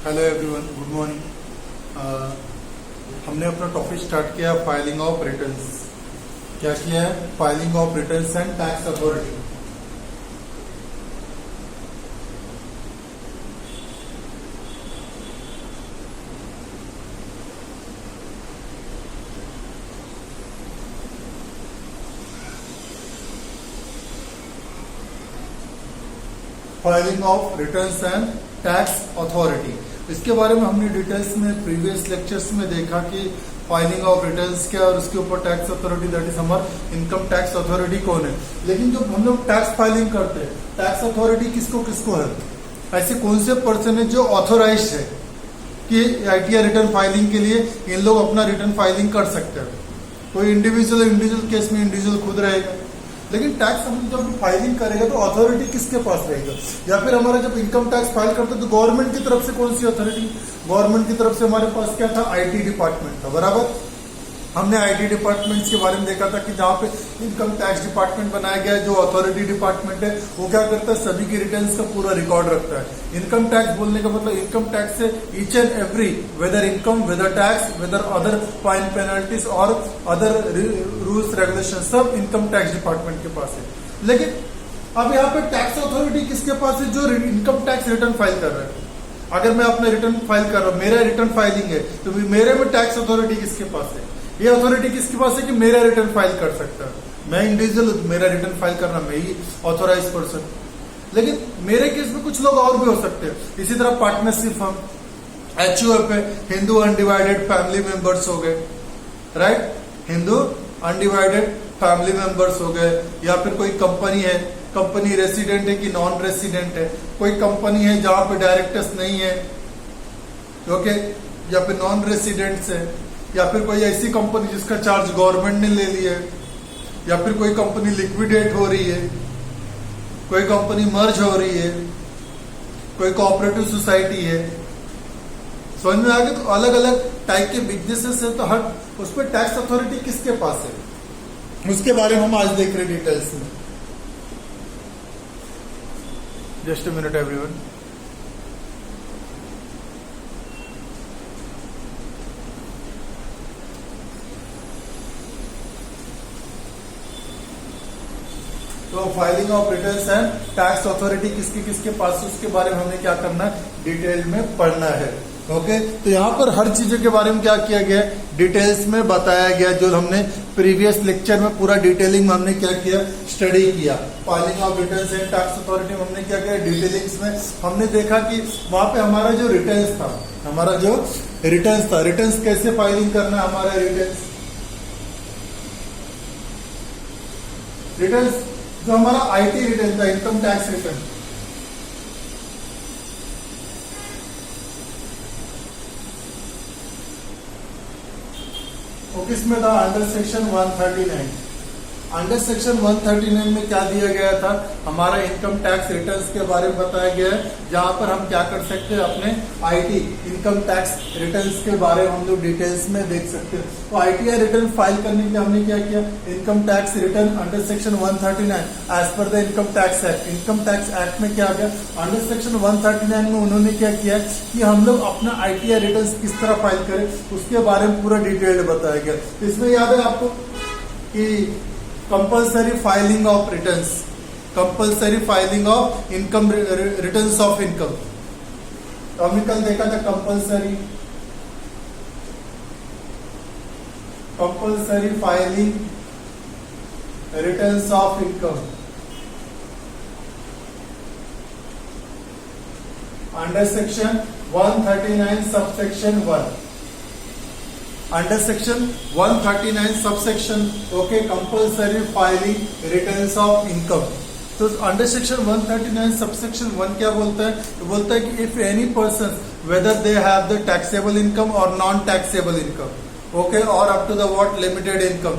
Hello everyone, good morning. हमने अपना topic start किया फाइलिंग ऑफ रिटर्न्स। क्या किया है? Filing of returns and tax authority. Filing of returns and tax authority, इसके बारे में हमने डिटेल्स में प्रीवियस लेक्चर्स में देखा कि फाइलिंग ऑफ रिटर्न्स क्या और उसके ऊपर टैक्स अथॉरिटी, दैट इज हमारा इनकम टैक्स अथॉरिटी कौन है। लेकिन जब हम लोग टैक्स फाइलिंग करते हैं, टैक्स अथॉरिटी किसको किसको है? ऐसे कौन से पर्सन है जो ऑथोराइज है कि आईटीआर रिटर्न फाइलिंग के लिए इन लोग अपना रिटर्न फाइलिंग कर सकते हैं? कोई इंडिविजुअल केस में इंडिविजुअल खुद रहेगा, लेकिन टैक्स हम जब फाइलिंग करेगा तो अथॉरिटी किसके पास रहेगा? या फिर हमारा जब इनकम टैक्स फाइल करते हैं तो गवर्नमेंट की तरफ से कौन सी अथॉरिटी? गवर्नमेंट की तरफ से हमारे पास क्या था? आईटी डिपार्टमेंट था, बराबर। हमने आईटी डिपार्टमेंट्स के बारे में देखा था कि जहां पे इनकम टैक्स डिपार्टमेंट बनाया गया है, जो अथॉरिटी डिपार्टमेंट है वो क्या करता है? सभी की रिटर्न्स का पूरा रिकॉर्ड रखता है। इनकम टैक्स बोलने का मतलब इनकम टैक्स से each and every, whether income, whether tax, whether other fine penalties और अदर रूल्स रेगुलेशन, सब इनकम टैक्स डिपार्टमेंट के पास है। लेकिन अब यहाँ पे टैक्स अथॉरिटी किसके पास है? जो इनकम टैक्स रिटर्न फाइल कर रहा है। अगर मैं अपना रिटर्न फाइल कर रहा हूँ, मेरा रिटर्न फाइलिंग है, तो मेरे में टैक्स अथॉरिटी किसके पास है? ये अथॉरिटी किसके पास है कि मेरा रिटर्न फाइल कर सकता है। मैं इंडिविजुअल, मेरा रिटर्न फाइल करना, मैं ही ऑथोराइज पर्सन। लेकिन मेरे केस में कुछ लोग और भी हो सकते हैं। इसी तरह पार्टनरशिप फर्म, HUF है, हिंदू अनडिवाइडेड फैमिली मेंबर्स हो गए, right? Hindu undivided family members हो गए। या फिर कोई कंपनी है, कंपनी रेसिडेंट है कि नॉन रेसिडेंट है। कोई कंपनी है जहां पे डायरेक्टर्स नहीं है, ओके, या फिर नॉन रेसिडेंट्स है। या फिर कोई ऐसी कंपनी जिसका चार्ज गवर्नमेंट ने ले लिया है। या फिर कोई कंपनी लिक्विडेट हो रही है, कोई कंपनी मर्ज हो रही है, कोई कोऑपरेटिव सोसाइटी है। समझ में आ गया? तो अलग अलग टाइप के बिजनेसेस है, तो हर उस पर टैक्स अथॉरिटी किसके पास है, उसके बारे में हम आज देख रहे हैं डिटेल्स में। Just a minute everyone. तो filing of returns and tax authority किसके किसके पास है, उसके बारे में हमें क्या करना है? डिटेल में पढ़ना है। ओके, तो यहाँ पर हर चीजों के बारे में क्या किया गया है? डिटेल्स में बताया गया, जो हमने प्रीवियस लेक्चर में पूरा डिटेलिंग में हमने क्या किया? स्टडी किया। Filing of returns and tax authority में हमने क्या किया? डिटेलिंग्स में हमने देखा कि वहां पे हमारा जो रिटर्न्स था, रिटर्न्स कैसे फाइलिंग करना है? हमारा रिटर्न्स जो हमारा आईटी रिटर्न था, इनकम टैक्स रिटर्न, वो किसमें था? Under section 139। अंडर सेक्शन 139 में क्या दिया गया था? हमारा इनकम टैक्स रिटर्न्स के बारे में बताया गया है, जहां पर हम क्या कर सकते हैं? अपने आईटी इनकम टैक्स रिटर्न्स के बारे में हम लोग डिटेल्स में देख सकते हैं। तो आईटीआर रिटर्न फाइल करने के लिए हमने क्या किया? Income tax return under section 139 as per the income tax act. Income tax act में क्या गया? अंडर सेक्शन 139 में उन्होंने क्या किया कि हम लोग अपना आईटीआर रिटर्न किस तरह फाइल करें, उसके बारे में पूरा डिटेल्ड बताया गया। इसमें याद है आपको कि compulsory filing of returns, compulsory filing of income returns of income, तो हमने कल देखा था compulsory filing returns of income under section 139 subsection 1। Under section 139 subsection, okay, compulsory filing returns of income. तो अंडर सेक्शन 139 सबसेक्शन 1 क्या बोलता है? तो बोलता है कि if any person whether they have the taxable income और नॉन टैक्सेबल इनकम, ओके, और up to the what limited income,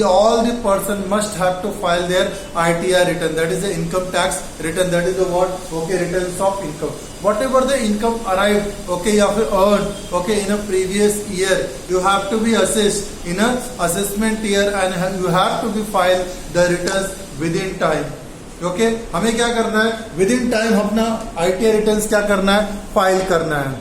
all the person must have to file their ITR return, that is the income tax return, that is the what? Okay, returns of income. Whatever the income arrived, okay, या फिर earned, okay, in a previous year, you have to be assessed in a assessment year and you have to be filed the returns within time. Okay, हमें क्या करना है? With in time अपना ITR returns क्या करना है? File करना है।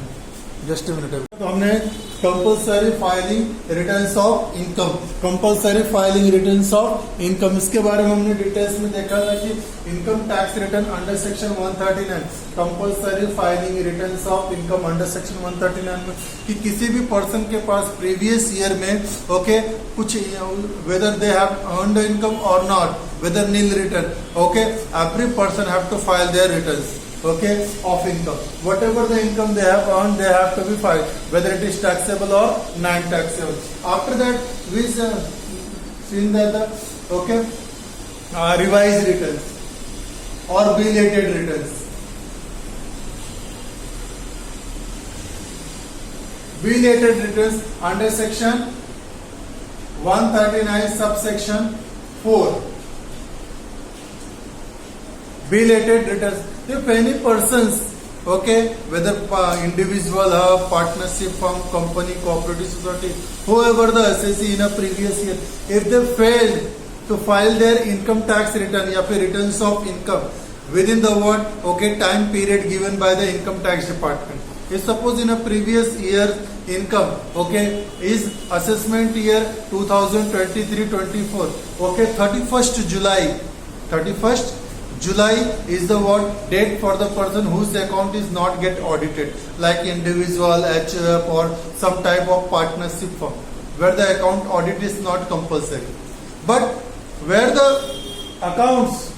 Just minute. तो हमने compulsory filing returns of income, compulsory filing returns of income, इसके बारे में हमने डिटेल्स में देखा था कि income tax return under section 139, compulsory filing returns of income under section 139 में कि किसी भी पर्सन के पास प्रीवियस ईयर में ओके कुछ weather they have earned income और not, whether nil return, okay every person have to file their returns okay of income, whatever the income they have earned they have to be filed, whether it is taxable or non taxable. After that we seen that the okay revised returns or belated returns. Belated returns under section 139 subsection 4. Belated returns, if any persons okay whether individual partnership firm, company, cooperative society, whoever the assessee in a previous year, if they failed to file their income tax return या फिर returns of income within the what okay time period given by the income tax department. If suppose in a previous year income okay is assessment year 2023-24 okay 31st July is the what date for the person whose account is not get audited, like individual, HUF or some type of partnership firm where the account audit is not compulsory. But where the accounts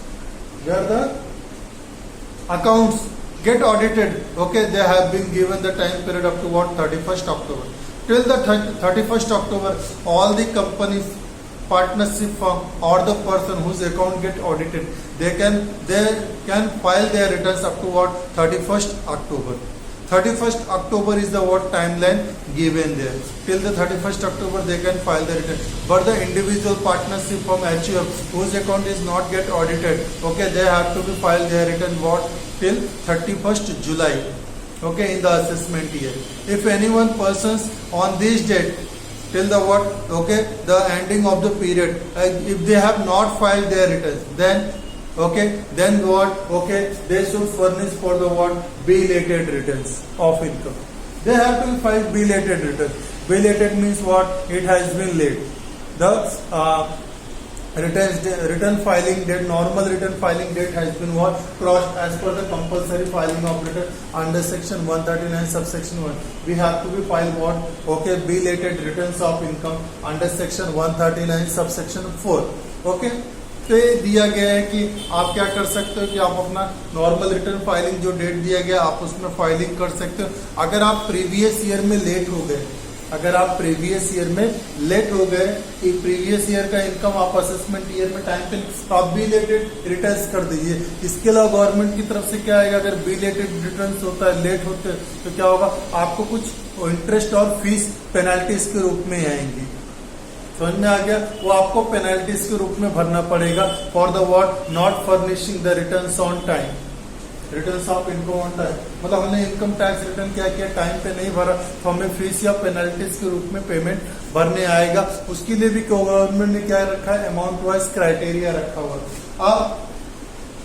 get audited, okay, they have been given the time period up to what 31st October. Till the 31st October, all the companies, partnership firm or the person whose account get audited, they can file their returns up to what 31st October. 31st October is the what timeline given there. Till the 31st October they can file the return. But the individual partnership firm HUF whose account is not get audited, okay, they have to be file their return what till 31st July, okay, in the assessment year. If anyone persons on this date till the what okay the ending of the period, if they have not filed their returns, then what okay they should furnish for the what belated returns of income. They have to file belated returns. Belated means what it has been late. The return filing date, normal return filing date has been what crossed as per the compulsory filing of return under section 139 subsection 1. We have to be filed what okay belated returns of income under section 139 subsection 4. Okay, तो ये दिया गया है कि आप क्या कर सकते हो कि आप अपना नॉर्मल रिटर्न फाइलिंग जो डेट दिया गया आप उसमें फाइलिंग कर सकते हो. अगर आप प्रीवियस ईयर में लेट हो गए, अगर आप प्रीवियस ईयर में लेट हो गए कि प्रीवियस ईयर का इनकम आप असेसमेंट ईयर में टाइम पे आप बिलेटेड रिटर्न्स कर दीजिए. इसके अलावा गवर्नमेंट की तरफ से क्या आएगा, अगर बिलेटेड रिटर्न्स होता है लेट होते तो क्या होगा, आपको कुछ इंटरेस्ट और फीस पेनल्टीज के रूप में आएंगी. समझ में आ गया, वो आपको पेनल्टीज के रूप में भरना पड़ेगा for the what not furnishing the returns on time. Returns of income on time मतलब हमने इनकम टैक्स रिटर्न क्या किया, टाइम पे नहीं भरा तो हमें फीस या पेनल्टीज के रूप में पेमेंट भरने आएगा. उसके लिए भी गवर्नमेंट ने क्या रखा है, अमाउंट वाइज क्राइटेरिया रखा हुआ. अब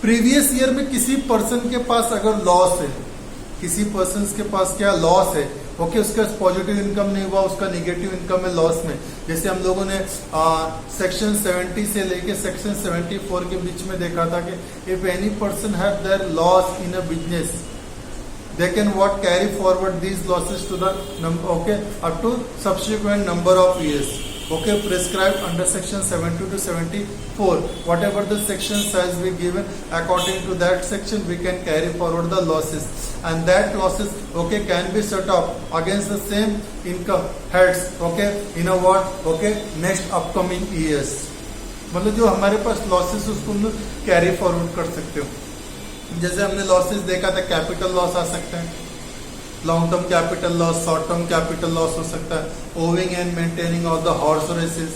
प्रीवियस ईयर में किसी पर्सन के पास अगर लॉस है, किसी पर्सन के पास क्या लॉस है, ओके उसका पॉजिटिव इनकम नहीं हुआ, उसका निगेटिव इनकम है लॉस में. जैसे हम लोगों ने सेक्शन 70 से लेके सेक्शन 74 के बीच में देखा था कि if any person have their loss in a business they can what carry forward these losses to the okay up to subsequent number of years, okay, prescribed under section 70 to 74. Whatever the sections has been given, according to that section we can carry forward the losses, and that losses okay can be set off against the same income heads okay in a what okay next upcoming years. मतलब जो हमारे पास losses उसको हम लोग carry forward कर सकते हो. जैसे हमने लॉसेस देखा था, कैपिटल लॉस आ सकते हैं, long term capital loss, short term capital loss हो सकता है, owning and maintaining of the horse races,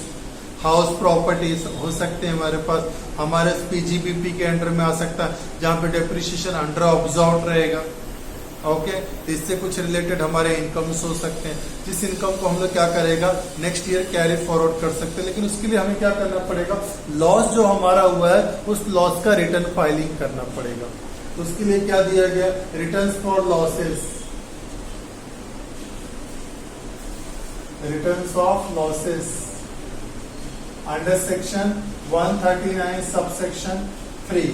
house properties हो सकते हैं हमारे पास, हमारे पीजीबीपी के अंडर में आ सकता है जहाँ पे डेप्रिसिएशन अंडर ऑब्जर्व रहेगा. ओके इससे कुछ रिलेटेड हमारे इनकम्स हो सकते हैं, जिस इनकम को हम लोग क्या करेगा नेक्स्ट ईयर कैरी फॉरवर्ड कर सकते हैं. लेकिन उसके लिए हमें क्या करना पड़ेगा, लॉस जो हमारा हुआ है उस लॉस का रिटर्न फाइलिंग करना पड़ेगा. उसके लिए क्या दिया गया, returns for losses, returns of losses under section 139 subsection 3।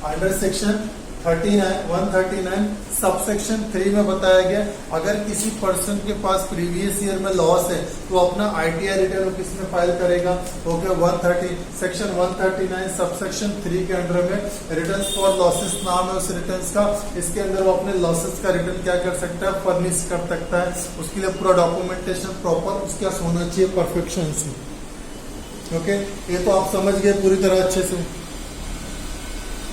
Under section 139 subsection 3 में बताया गया अगर किसी पर्सन के पास प्रीवियस ईयर में लॉस है तो अपना आईटीआर रिटर्न किसमें फाइल करेगा? ओके 130 सेक्शन 139 सबसेक्शन 3 के अंडर में रिटर्न्स फॉर लॉसेस नाम है उस रिटर्न्स का। इसके अंदर वो अपने लॉसेस का रिटर्न क्या कर सकता है? फर्निश कर सकता है। उसके लिए पूरा डॉक्यूमेंटेशन प्रॉपर उसके पास होना चाहिए परफेक्शन से। ओके ये तो आप समझ गए पूरी तरह अच्छे से।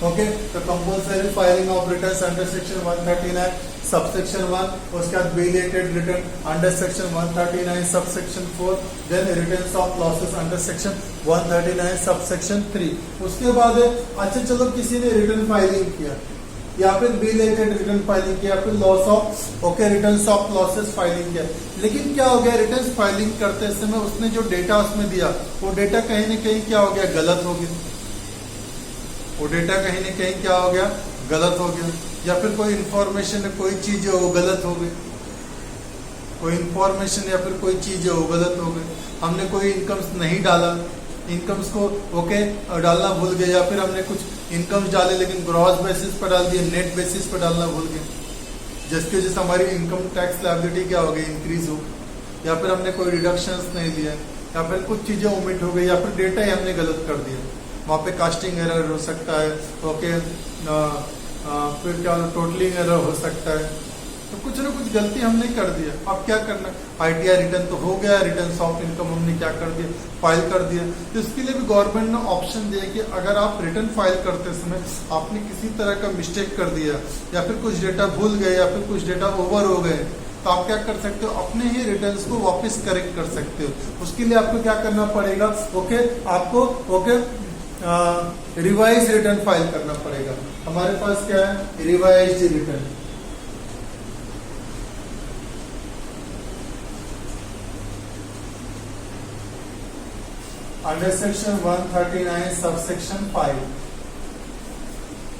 ओके तो compulsory filing of returns under section 139 subsection 1, उसके बाद belated return under section 139 subsection 4, then returns of losses under section 139 subsection 3। उसके बाद अच्छा चलो किसी ने रिटर्न फाइलिंग किया या फिर बिलेटेड रिटर्न फाइलिंग किया, फिर loss of okay returns of losses filing किया, लेकिन क्या हो गया रिटर्न्स फाइलिंग करते समय उसने जो डेटा उसमें दिया वो डेटा कहीं ना कहीं क्या हो गया? गलत हो गया। वो डेटा कहीं ना कहीं क्या हो गया? गलत हो गया। या फिर कोई इंफॉर्मेशन कोई चीज है वो गलत हो गई, कोई इंफॉर्मेशन या फिर कोई चीज है वो गलत हो गई। हमने कोई इनकम्स नहीं डाला, इनकम्स को ओके डालना भूल गए, या फिर हमने कुछ इनकम्स डाले लेकिन ग्रॉस बेसिस पर डाल दिए, नेट बेसिस पर डालना भूल गए, जिसकी वजह से हमारी इनकम टैक्स लायबिलिटी क्या हो गई? इंक्रीज हो। या फिर हमने कोई रिडक्शंस नहीं दिया, या फिर कुछ चीजें ओमिट हो गई, या फिर डेटा ही हमने गलत कर दिया, वहाँ पे कास्टिंग एरर हो सकता है, ओके फिर क्या टोटलिंग एरर हो सकता है। तो कुछ ना कुछ गलती हमने कर दिया। अब क्या करना? आईटीआर रिटर्न तो हो गया, रिटर्न्स ऑफ इनकम हमने क्या कर दिया? फाइल कर दिया। तो इसके लिए भी गवर्नमेंट ने ऑप्शन दिया कि अगर आप रिटर्न फाइल करते समय आपने किसी तरह का मिस्टेक कर दिया या फिर कुछ डेटा भूल गए या फिर कुछ डेटा ओवर हो गए तो आप क्या कर सकते हो? अपने ही रिटर्न्स को वापस करेक्ट कर सकते हो। उसके लिए आपको क्या करना पड़ेगा? ओके आपको ओके रिवाइज रिटर्न फाइल करना पड़ेगा। हमारे पास क्या है? Revise return. Under section 139 subsection 5,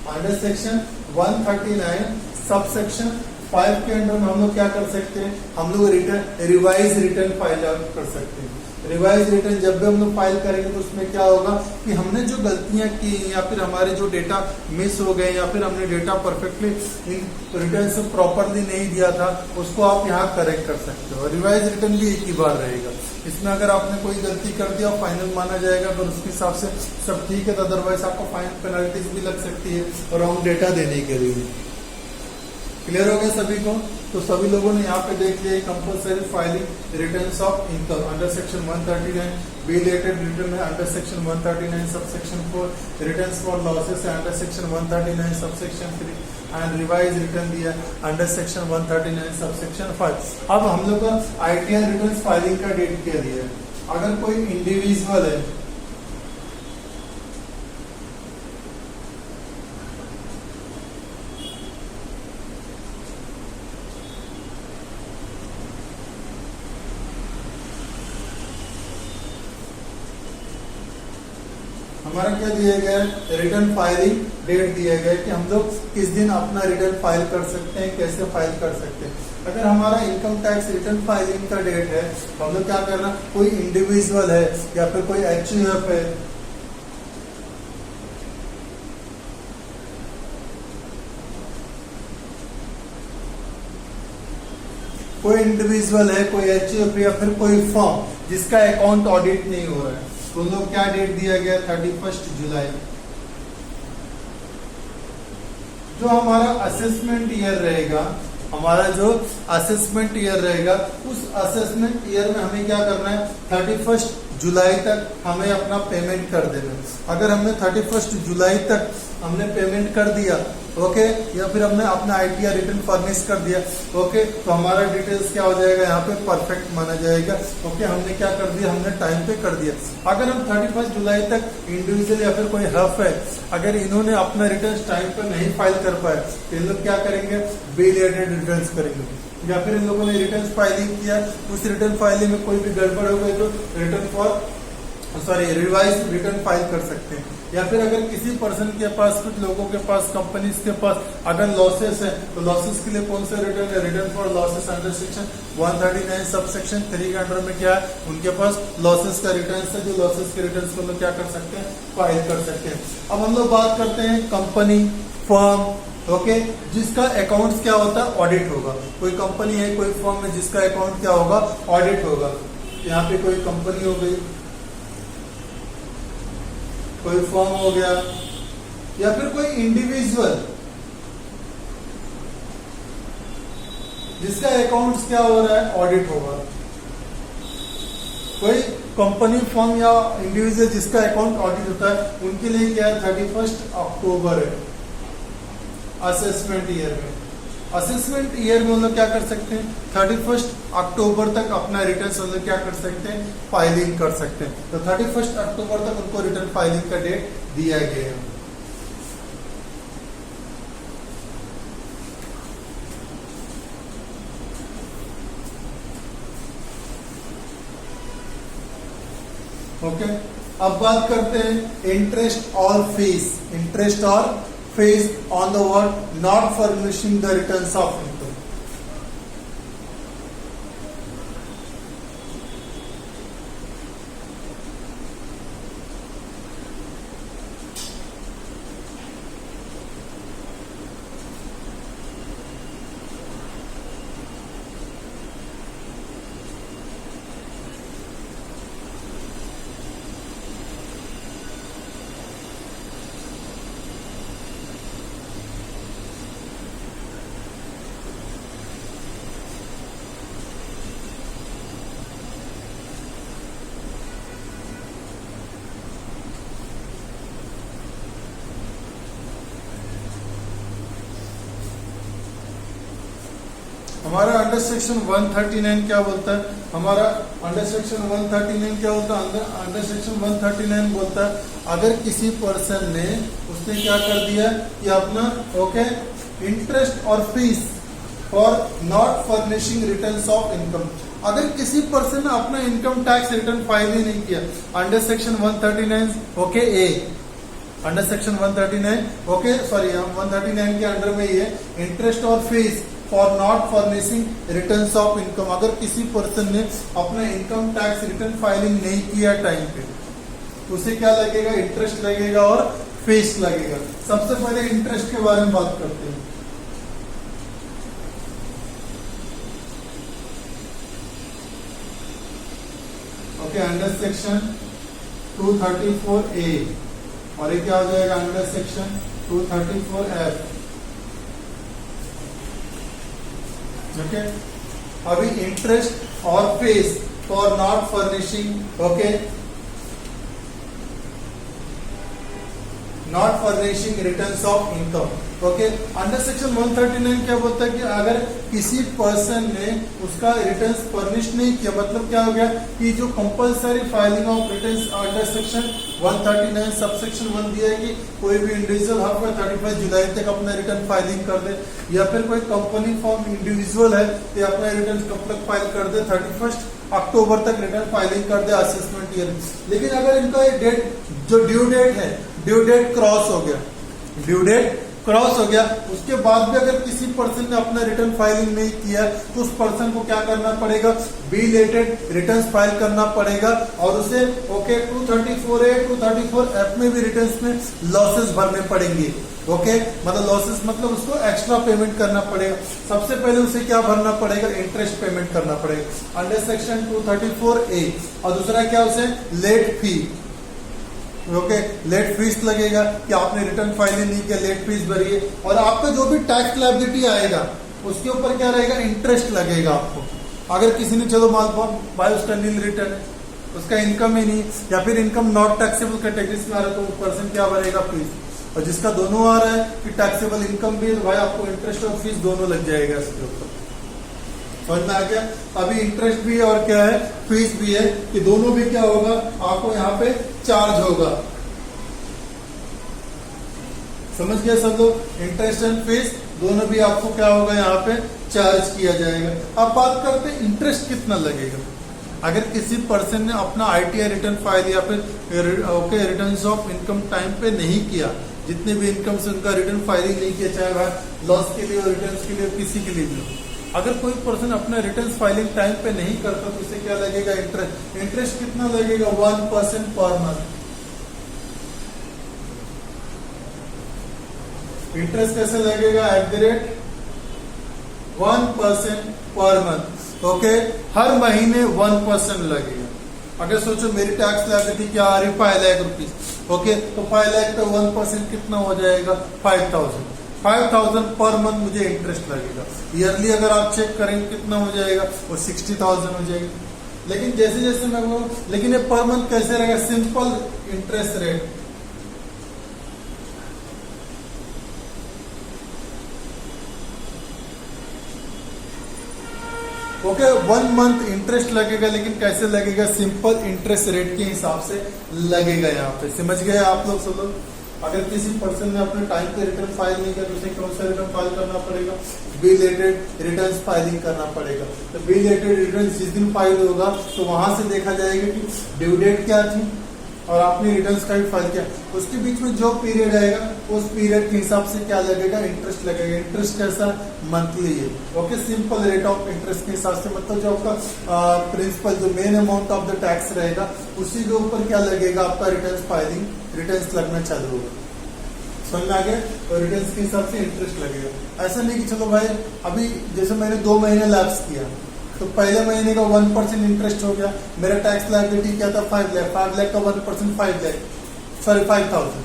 under section 139 subsection 5 के अंडर में हम लोग क्या कर सकते हैं? हम लोग रिटर्न रिवाइज रिटर्न फाइल कर सकते हैं। रिवाइज रिटर्न जब भी हम लोग फाइल करेंगे तो उसमें क्या होगा कि हमने जो गलतियां की या फिर हमारे जो डेटा मिस हो गए या फिर हमने डेटा परफेक्टली रिटर्न से प्रॉपरली नहीं दिया था उसको आप यहाँ करेक्ट कर सकते हो। रिवाइज रिटर्न भी एक ही बार रहेगा। इसमें अगर आपने कोई गलती कर दिया फाइनल माना जाएगा तो उसके हिसाब से सब ठीक है, तो अदरवाइज आपको फाइन पेनल्टीज भी लग सकती है रॉन्ग डेटा देने के लिए। क्लियर हो गया सभी को? तो सभी लोगों ने यहाँ पे देख लिया compulsory filing returns of income under section 139, belated return है under section 139 subsection 4, returns for losses है under section 139 subsection 3 and revise return दिया अंडर सेक्शन 139 सबसेक्शन 5। अब हम लोग का आईटीआर रिटर्न्स फाइलिंग का डेट क्या दिया है? अगर कोई इंडिविजुअल है हमारा क्या दिया गया है? रिटर्न फाइलिंग डेट दिया गया है कि हम लोग किस दिन अपना रिटर्न फाइल कर सकते हैं, कैसे फाइल कर सकते हैं। अगर हमारा इनकम टैक्स रिटर्न फाइलिंग का डेट है तो हम लोग क्या करना? कोई इंडिविजुअल है या फिर कोई एचयूएफ है, कोई इंडिविजुअल है, कोई एचयूएफ या फिर कोई फर्म जिसका अकाउंट ऑडिट नहीं हो रहा है तो लोग क्या डेट दिया गया? 31 जुलाई। जो हमारा असेसमेंट ईयर रहेगा, हमारा जो असेसमेंट ईयर रहेगा उस असेसमेंट ईयर में हमें क्या करना है? 31 जुलाई तक हमें अपना पेमेंट कर देना। अगर हमने 31 जुलाई तक हमने पेमेंट कर दिया ओके, या फिर हमने अपना आईटीआर रिटर्न फर्निश कर दिया ओके, तो हमारा डिटेल्स क्या हो जाएगा? यहाँ पे परफेक्ट माना जाएगा। ओके हमने क्या कर दिया? हमने टाइम पे कर दिया। अगर हम 31 जुलाई तक इंडिविजुअल या फिर कोई हफ है, अगर इन्होंने अपना रिटर्न टाइम पर नहीं फाइल कर पाए तो इन लोग क्या करेंगे? बिलेटेड रिटर्न करेंगे। या फिर इन लोगों ने रिटर्न फाइलिंग किया, उस रिटर्न फाइलिंग में कोई भी गड़बड़ हो गई तो return for sorry revise return file कर सकते हैं। या फिर अगर किसी पर्सन के पास, कुछ लोगों के पास, कंपनीज के पास अगर लॉसेस है तो लॉसेस के लिए कौन सा रिटर्न है, return for losses under section 139 sub section 3 के अंडर में क्या है, उनके पास लॉसेस का रिटर्न है, जो लॉसेस के रिटर्न को लोग क्या कर सकते हैं, फाइल कर सकते हैं। अब हम लोग बात करते हैं कंपनी, फर्म, ओके, जिसका अकाउंट्स क्या होता है, ऑडिट होगा। कोई कंपनी है, कोई फर्म है जिसका अकाउंट क्या होगा, ऑडिट होगा। यहाँ पे कोई कंपनी हो गई, कोई फर्म हो गया, या फिर कोई इंडिविजुअल जिसका अकाउंट्स क्या हो रहा है, ऑडिट होगा। कोई कंपनी, फर्म या इंडिविजुअल जिसका अकाउंट ऑडिट होता है, उनके लिए क्या है, 31 अक्टूबर है असेसमेंट ईयर में। असेसमेंट ईयर में हम लोग क्या कर सकते हैं, 31 अक्टूबर तक अपना रिटर्न हम लोग क्या कर सकते हैं, फाइलिंग कर सकते हैं। तो 31 अक्टूबर तक उनको रिटर्न फाइलिंग का डेट दिया गया है। ओके, अब बात करते हैं इंटरेस्ट और फीस। इंटरेस्ट और fees on the word not furnishing the returns of income. हमारा अंडर सेक्शन 139 क्या बोलता है, हमारा अंडर सेक्शन 139 क्या होता है, अंडर सेक्शन 139 बोलता है अगर किसी पर्सन ने, उसने क्या कर दिया कि अपना ओके इंटरेस्ट और fees for not furnishing returns of income, अगर किसी पर्सन ने अपना इनकम टैक्स रिटर्न फाइल ही नहीं किया, अंडर सेक्शन 139 ओके ए, अंडर सेक्शन 139 ओके सॉरी 139 के अंडर में ये इंटरेस्ट और fees for not furnishing returns of income, अगर किसी पर्सन ने अपना इनकम टैक्स रिटर्न फाइलिंग नहीं किया टाइम पे, उसे क्या लगेगा, इंटरेस्ट लगेगा और फीस लगेगा। सबसे पहले इंटरेस्ट के बारे में बात करते हैं। ओके, अंडर सेक्शन 234A और ये क्या हो जाएगा, अंडर सेक्शन 234F। ओके, अभी इंटरेस्ट और fees for not furnishing okay not furnishing returns of income. Okay, under section 139 क्या बोलता है कि अगर किसी पर्सन ने उसका रिटर्न्स फर्निश नहीं किया, मतलब क्या हो गया कि जो compulsory filing of returns under section 139 sub section 1 दिया है कि कोई भी इंडिविजुअल हर 31 जुलाई तक अपना रिटर्न फाइलिंग कर दे, या फिर कोई कंपनी फॉर्म इंडिविजुअल है तो अपना रिटर्न कब तक फाइल कर दे, 31 अक्टूबर तक रिटर्न फाइलिंग कर दे असेसमेंट ईयर। लेकिन अगर इनका डेट जो ड्यू डेट है, ड्यू डेट क्रॉस हो गया, ड्यू डेट क्रॉस हो गया, उसके बाद भी अगर किसी पर्सन ने अपना रिटर्न फाइलिंग नहीं किया तो उस पर्सन को क्या करना पड़ेगा, बिलेटेड रिटर्न्स फाइल करना पड़ेगा और उसे ओके 234A 234F में भी रिटर्न्स में लॉसेस भरने पड़ेंगे। ओके, मतलब लॉसेस मतलब उसको एक्स्ट्रा पेमेंट करना पड़ेगा। सबसे पहले उसे क्या भरना पड़ेगा, इंटरेस्ट पेमेंट करना पड़ेगा अंडर सेक्शन 234A, और दूसरा क्या, उसे late fee okay late fees लगेगा कि आपने रिटर्न फाइलिंग नहीं किया, लेट फीस भरिए, और आपका जो भी टैक्स लायबिलिटी आएगा उसके ऊपर क्या रहेगा, इंटरेस्ट लगेगा आपको। अगर किसी ने चलो मान भाई उसका नील रिटर्न है, उसका इनकम ही नहीं, या फिर इनकम नॉट टैक्सेबल कैटेगरीज में आ रहा है तो पर्सन क्या भरेगा, फीस। और जिसका दोनों आ रहा है कि टैक्सेबल इनकम भी है तो भाई आपको इंटरेस्ट और फीस दोनों लग जाएगा इसके ऊपर। समझ में आ गया, अभी इंटरेस्ट भी है और क्या है, फीस भी है, कि दोनों भी क्या होगा, आपको यहाँ पे चार्ज होगा। समझ गया सब लोग, इंटरेस्ट एंड फीस दोनों भी आपको क्या होगा, यहाँ पे चार्ज किया जाएगा। अब बात करते हैं इंटरेस्ट कितना लगेगा। अगर किसी पर्सन ने अपना ITR रिटर्न फाइल या फिर रिटर्न्स ऑफ इनकम टाइम पे नहीं किया, जितने भी इनकम से उनका रिटर्न फाइलिंग नहीं किया, चाहे वह लॉस के लिए और रिटर्न्स के लिए किसी के लिए भी हो, अगर कोई पर्सन अपना रिटर्न फाइलिंग टाइम पे नहीं करता तो उसे क्या लगेगा? इंटरेस्ट। इंटरेस्ट कितना लगेगा? 1% पर मंथ। इंटरेस्ट कैसे लगेगा? @1% पर मंथ। ओके, हर महीने 1% लगेगा। अगर सोचो मेरी टैक्स लायबिलिटी क्या आ रही? 5 लाख रुपीज। ओके, तो 5 लाख का 1% कितना हो जाएगा? 5000। 5000 पर मंथ मुझे इंटरेस्ट लगेगा। ईयरली अगर आप चेक करेंगे कितना हो जाएगा? वो 60,000 हो जाएगा। लेकिन जैसे जैसे मैं वो, लेकिन ये पर मंथ कैसे रहेगा? Simple interest rate. Okay, 1 month interest लगेगा, लेकिन कैसे लगेगा? सिंपल इंटरेस्ट रेट के हिसाब से लगेगा। यहाँ पे समझ गए आप लोग सब लोग? अगर किसी पर्सन ने अपने टाइम पे रिटर्न फाइल नहीं किया तो उसे कौन सा रिटर्न फाइल करना पड़ेगा? बिलेटेड रिटर्न फाइलिंग करना पड़ेगा। तो बिलेटेड रिटर्न जिस दिन फाइल होगा तो वहां से देखा जाएगा कि ड्यू डेट क्या थी और आपने रिटर्न्स का भी फाइल किया, उसके बीच में जो पीरियड आएगा उस पीरियड के हिसाब से क्या लगेगा? इंटरेस्ट लगेगा। इंटरेस्ट कैसा? मंथली है। Okay, simple rate of interest के हिसाब से, मतलब जो आपका प्रिंसिपल, जो main amount of the tax रहेगा उसी के ऊपर क्या लगेगा? आपका रिटर्न फाइलिंग, रिटर्न्स लगना चालू होगा। समझ में आ गया? और रिटर्न्स के हिसाब से इंटरेस्ट लगेगा। ऐसा नहीं कि चलो भाई अभी जैसे मैंने 2 महीने लैप्स किया तो पहले महीने का 1% इंटरेस्ट हो गया, मेरा टैक्स लायबिलिटी क्या था? 5 लाख। 5 लाख का 1% 5 लाख, सॉरी 5000।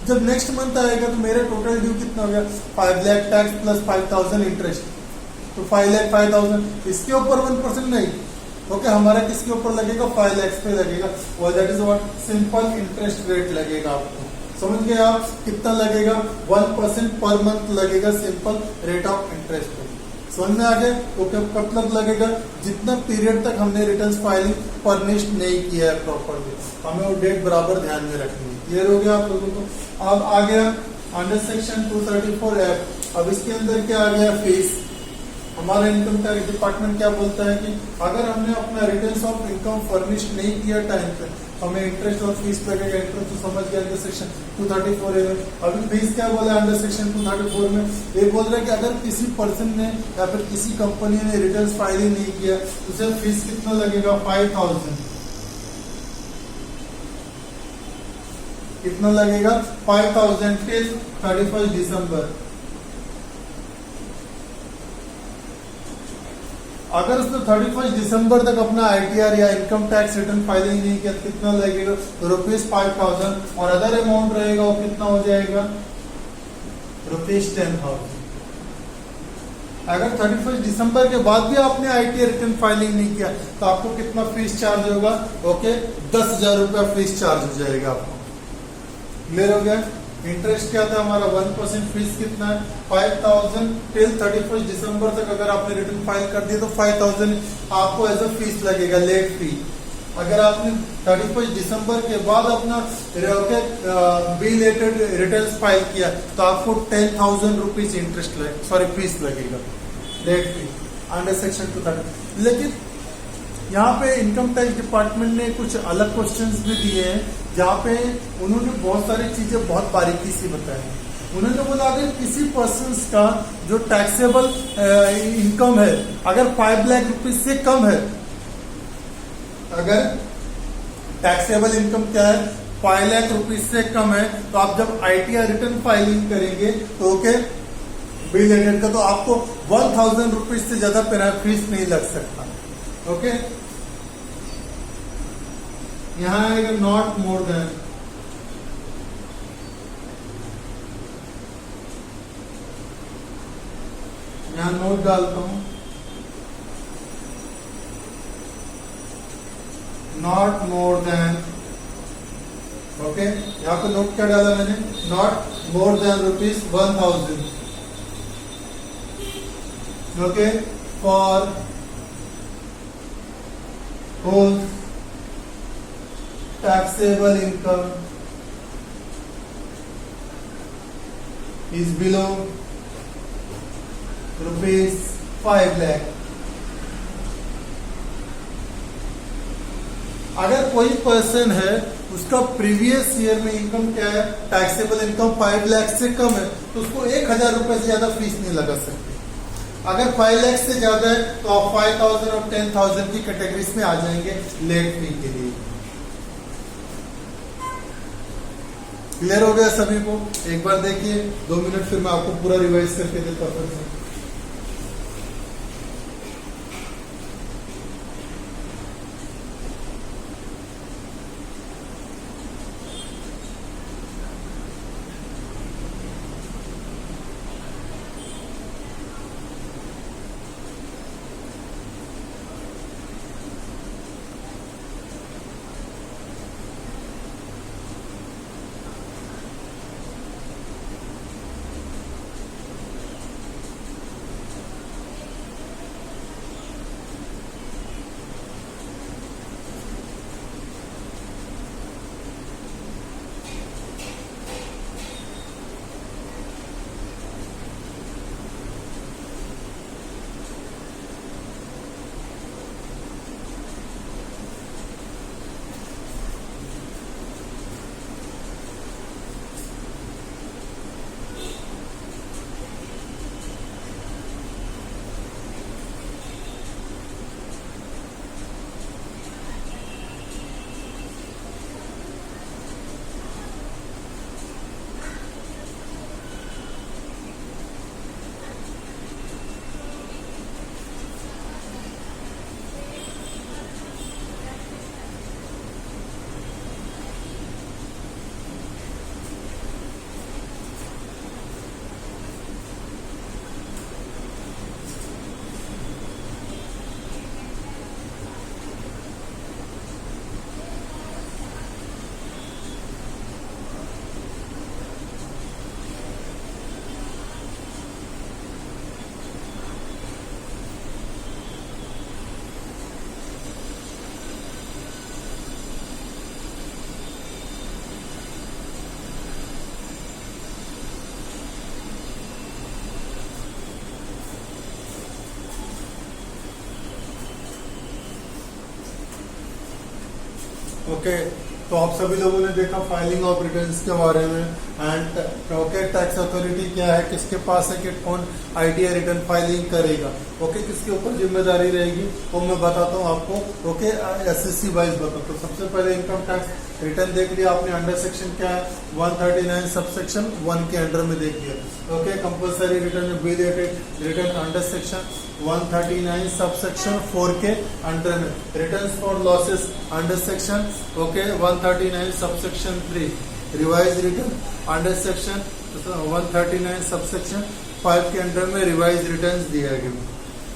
जब नेक्स्ट मंथ आएगा तो मेरा टोटल ड्यू कितना हो गया? 5 लाख टैक्स प्लस 5000 इंटरेस्ट, तो 5 लाख 5000। इसके ऊपर 1% नहीं। ओके, हमारा किसके ऊपर लगेगा? 5 लाख पे लगेगा। और that is what? Simple interest rate लगेगा आपको। समझ गए आप? कितना लगेगा? 1% पर मंथ लगेगा, सिंपल रेट ऑफ इंटरेस्ट। समझ में आ गया? ओके, कब तक लगेगा? जितना पीरियड तक हमने रिटर्न फाइलिंग फर्निश्ड नहीं किया है प्रॉपरली, हमें वो डेट बराबर ध्यान में रखनी है। क्लियर हो गया आप लोगों को? अब आ गया अंडर सेक्शन 234F। अब इसके अंदर क्या आ गया? फीस। हमारा इनकम टैक्स डिपार्टमेंट क्या बोलता है कि अगर हमने अपना रिटर्न ऑफ इनकम फर्निश्ड नहीं किया टाइम पे, हमें इंटरेस्ट और फीस लगेगा। इंटरेस्ट तो समझ गया अंडर सेक्शन 234 है। अभी फीस क्या बोला अंडर सेक्शन 234 में? ये बोल रहा है कि अगर किसी पर्सन ने या फिर किसी कंपनी ने रिटर्न फाइलिंग नहीं किया तो उसे फीस कितना लगेगा? 5000। कितना लगेगा? 5000 टिल 31 दिसंबर। अगर उसने 31 दिसंबर तक अपना ITR या इनकम टैक्स रिटर्न फाइलिंग नहीं किया तो कितना लगेगा? ₹5000। और अदर अमाउंट रहेगा वो कितना हो जाएगा? ₹10,000। अगर 31 दिसंबर के बाद भी आपने ITR रिटर्न फाइलिंग नहीं किया तो आपको कितना फीस चार्ज होगा? ओके, 10,000 रुपया फीस चार्ज हो जाएगा आपको। क्लियर हो गया? इंटरेस्ट क्या था हमारा? 1%। फीस कितना है? 5000 टिल 31 दिसंबर तक अगर आपने रिटर्न फाइल कर दिया तो 5000 आपको एज अ फीस लगेगा, लेट फी। अगर आपने 31 दिसंबर के बाद अपना बिलेटेड रिटर्न फाइल किया तो आपको 10,000 रुपीज इंटरेस्ट फीस लगेगा, लेट फी, अंडर सेक्शन 230। लेकिन यहाँ पे इनकम टैक्स डिपार्टमेंट ने कुछ अलग क्वेश्चंस भी दिए हैं जहाँ पे उन्होंने बहुत सारी चीजें बहुत बारीकी से बताई। उन्होंने बोला अगर किसी पर्सन का जो टैक्सेबल इनकम है अगर 5 लाख रुपीज से कम है, अगर टैक्सेबल इनकम क्या है? 5 लाख रुपीज से कम है, तो आप जब ITR रिटर्न फाइलिंग करेंगे तो ओके बिलेटेड का तो आपको 1000 रुपीज से ज्यादा फीस नहीं लग सकता। ओके, यहां आएगा नॉट मोर देन। यहां नोट डालता हूं, नॉट मोर देन। ओके, यहां पे नोट क्या डाला मैंने? Not more than ₹1000। Okay, for whose taxable income is below ₹5 lakh। अगर कोई पर्सन है उसका प्रीवियस ईयर में इनकम क्या है, टैक्सेबल इनकम 5 लाख से कम है, तो उसको 1,000 रुपए से ज्यादा फीस नहीं लगा सकते। अगर 5 लाख से ज्यादा है तो आप 5,000 और 10,000 की कैटेगरीज में आ जाएंगे लेट फी के लिए। क्लियर हो गया सभी को? एक बार देखिए, 2 मिनट फिर मैं आपको पूरा रिवाइज करके देता हूँ। ओके, तो आप सभी लोगों ने देखा फाइलिंग ऑफ रिटर्न्स के बारे में एंड ओके, टैक्स अथॉरिटी क्या है, किसके पास है, कि कौन आईटीआर रिटर्न फाइलिंग करेगा, ओके, किसके ऊपर जिम्मेदारी रहेगी वो मैं बताता हूँ आपको। ओके, एसएससी वाइज बताता हूँ। सबसे पहले इनकम टैक्स रिटर्न देख लिया आपने, अंडर सेक्शन क्या है 139 सबसेक्शन 1 के अंडर में देख लिया। Okay, compulsory return belated return under section 139 subsection 4 के अंडर में, returns for losses under section okay 139 subsection 3, revise return under section 139 subsection 5 के अंडर में रिवाइज रिटर्न्स दिया गया।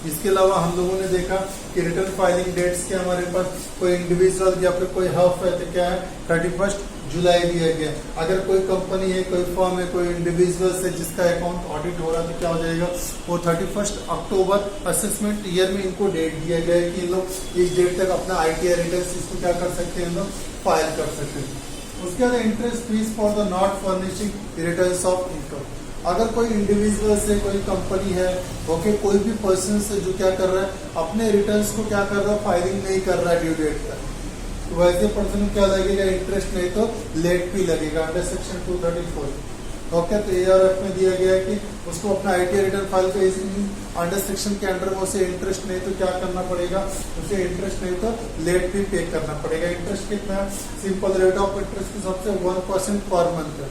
इसके अलावा हम लोगों ने देखा कि रिटर्न फाइलिंग डेट्स के हमारे पास कोई इंडिविजुअल या फिर कोई हफ है तो क्या है 31 जुलाई दिया गया। अगर कोई कंपनी है, कोई फर्म है, कोई इंडिविजुअल है जिसका अकाउंट ऑडिट हो रहा है तो क्या हो जाएगा वो 31 अक्टूबर असेसमेंट ईयर में इनको डेट दिया गया है कि इन लोग इस डेट तक अपना आईटीआर रिटर्न इसको क्या कर सकते हैं, लोग फाइल कर सकते हैं। उसके बाद interest fees for the not furnishing returns of income. अगर कोई इंडिविजुअल से, कोई कंपनी है, ओके, कोई भी पर्सन से जो क्या कर रहा है अपने रिटर्न्स को क्या कर रहा है फाइलिंग नहीं कर रहा है ड्यू डेट तक, तो वैसे पर्सन को क्या लगेगा इंटरेस्ट नहीं तो लेट फी लगेगा अंडर सेक्शन 234। ओके, तो एआरएफ में दिया गया है कि उसको अपना आईटीआर रिटर्न फाइल का अंडर सेक्शन के अंडर में उसे इंटरेस्ट नहीं तो क्या करना पड़ेगा, उसे इंटरेस्ट नहीं तो लेट फी पे करना पड़ेगा। इंटरेस्ट कितना है, सिंपल रेट ऑफ इंटरेस्ट के सबसे 1% पर मंथ है।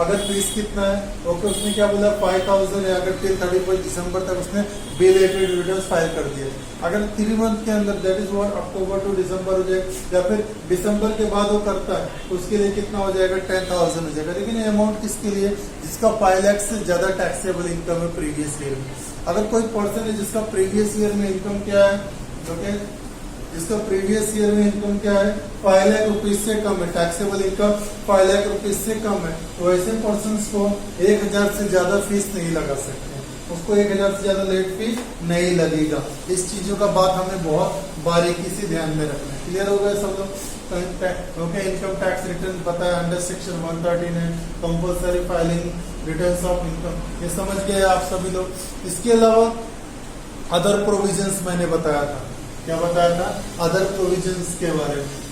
अगर फीस कितना है, ओके, उसने क्या बोला 5,000 है, अगर टिल 31 दिसंबर तक उसने बिलेटेड रिटर्न फाइल कर दिया। अगर 3 मंथ के अंदर that is what October to December हो जाएगा, या फिर दिसंबर के बाद वो करता है तो उसके लिए कितना हो जाएगा 10,000 हो जाएगा। लेकिन ये अमाउंट किसके लिए, जिसका 5 लाख से ज्यादा टैक्सेबल इनकम है प्रीवियस ईयर में। अगर कोई पर्सन है जिसका प्रीवियस ईयर में इनकम क्या है, ओके, जिसका प्रीवियस ईयर में इनकम क्या है 5 लाख रुपीज से कम है, टैक्सेबल इनकम 5 लाख रुपीज से कम है, तो ऐसे पर्सन को 1,000 से ज्यादा फीस नहीं लगा सकते, उसको 1,000 से ज्यादा लेट फीस नहीं लगेगा। इस चीजों का बात हमें बहुत बारीकी से ध्यान में रखना है। क्लियर हो गया सब लोग? ओके, इनकम टैक्स रिटर्न बताया under section 139 compulsory filing returns of income, ये समझ गए आप सभी लोग। इसके अलावा अदर प्रोविजंस मैंने बताया था, क्या बताया था, अदर प्रोविजंस के बारे में।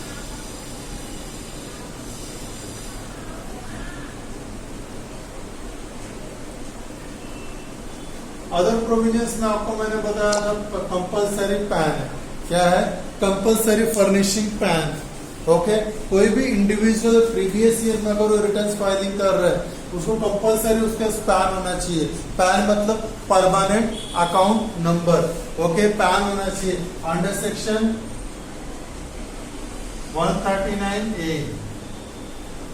अदर प्रोविजंस में आपको मैंने बताया था कंपलसरी पैन है, क्या है, कंपलसरी फर्निशिंग पैन। ओके, कोई भी इंडिविजुअल प्रीवियस ईयर में अगर वो रिटर्न फाइलिंग कर रहा है उसको कंपलसरी उसके पैन होना चाहिए। पैन मतलब permanent account number. Okay, pan होना चाहिए under section 139A।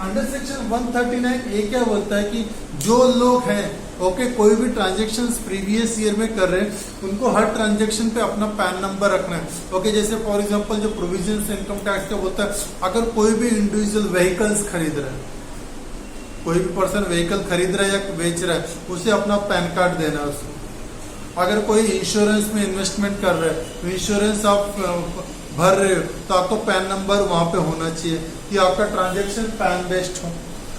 Under section 139A क्या बोलता है कि जो लोग हैं, ओके, कोई भी ट्रांजेक्शन्स प्रीवियस ईयर में कर रहे हैं उनको हर ट्रांजेक्शन पे अपना पैन नंबर रखना है। ओके, जैसे फॉर एग्जांपल जो प्रोविजंस इनकम टैक्स का बोलता है, अगर कोई भी इंडिविजुअल व्हीकल्स खरीद रहा है, कोई भी पर्सन व्हीकल खरीद रहा है या बेच रहा है, उसे अपना पैन कार्ड देना है उसको। अगर कोई इंश्योरेंस में इन्वेस्टमेंट कर रहा है तो इंश्योरेंस आप भर रहे हो तो आपको पैन नंबर वहां पे होना चाहिए कि आपका ट्रांजेक्शन पैन बेस्ड हो।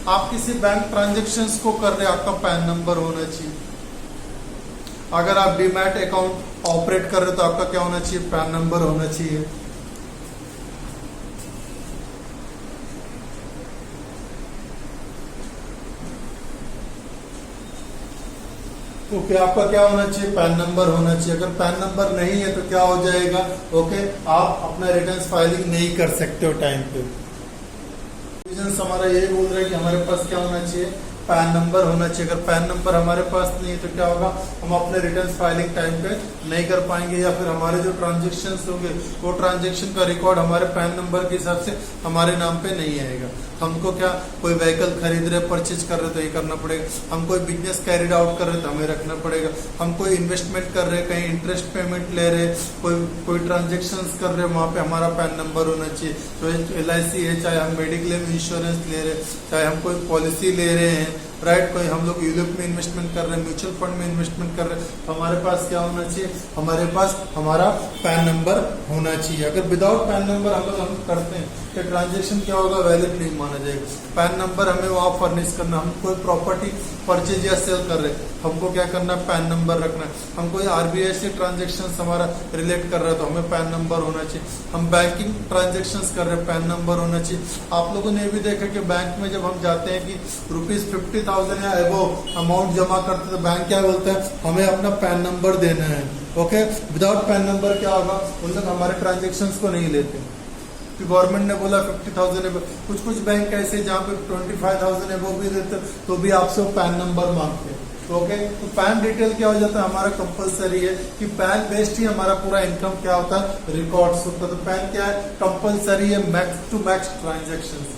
आप किसी बैंक ट्रांजेक्शन्स को कर रहे हैं, आपका पैन नंबर होना चाहिए। अगर आप डीमैट अकाउंट ऑपरेट कर रहे हो तो आपका क्या होना चाहिए, पैन नंबर होना चाहिए। तो क्या आपका क्या होना चाहिए, पैन नंबर होना चाहिए। अगर पैन नंबर नहीं है तो क्या हो जाएगा, ओके, आप अपना रिटर्न फाइलिंग नहीं कर सकते हो टाइम पे। हमारा यही बोल रहा है कि हमारे पास क्या होना चाहिए, पैन नंबर होना चाहिए। अगर पैन नंबर हमारे पास नहीं है तो क्या होगा, हम अपने रिटर्न फाइलिंग टाइम पे नहीं कर पाएंगे, या फिर हमारे जो ट्रांजेक्शन्स होंगे वो ट्रांजेक्शन का रिकॉर्ड हमारे पैन नंबर के हिसाब से हमारे नाम पे नहीं आएगा। हमको क्या, कोई व्हीकल खरीद रहे, परचेज कर रहे तो ये करना पड़ेगा। हम कोई बिजनेस कैरिड आउट कर रहे तो हमें रखना पड़ेगा। हम कोई इन्वेस्टमेंट कर रहे, कहीं इंटरेस्ट पेमेंट ले रहे, कोई ट्रांजेक्शन्स कर रहे, वहां पे हमारा पैन नंबर होना चाहिए। तो LIC है, चाहे हम मेडिक्लेम इंश्योरेंस ले रहे, चाहे हम कोई पॉलिसी ले रहे हैं, राइट, कोई हम लोग यूरोप में इन्वेस्टमेंट कर रहे हैं, म्यूचुअल फंड में इन्वेस्टमेंट कर रहे हैं, तो हमारे पास क्या होना चाहिए, हमारे पास हमारा पैन नंबर होना चाहिए। अगर विदाउट पैन नंबर हम करते हैं तो ट्रांजेक्शन क्या होगा, वैलिड नहीं माना जाएगा। पैन नंबर हमें वहां फर्निश करना। हम कोई प्रॉपर्टी परचेज या सेल कर रहे हैं, हमको क्या करना है, पैन नंबर रखना है। हम कोई RBI से ट्रांजेक्शन हमारा रिलेट कर रहा है तो हमें पैन नंबर होना चाहिए। हम बैंकिंग ट्रांजेक्शन कर रहे हैं, पैन नंबर होना चाहिए। आप लोगों ने भी देखा कि बैंक में जब हम जाते हैं कि ₹50,000 या अबव अमाउंट जमा करते तो बैंक क्या बोलता है, हमें अपना पैन नंबर देना है। ओके, विदाउट पैन नंबर क्या होगा, उन लोग हमारे ट्रांजेक्शन को नहीं लेते। गवर्नमेंट ने बोला 50,000 एबव, कुछ बैंक ऐसे जहाँ पे 25,000 एबव भी देते तो भी आपसे पैन नंबर मांगते हैं। ओके, तो पैन डिटेल क्या हो जाता है, हमारा कंपलसरी है कि पैन बेस्ड ही हमारा पूरा इनकम क्या होता है, रिकॉर्ड्स होता है। तो पैन क्या है, कंपलसरी है मैक्स टू मैक्स ट्रांजेक्शन।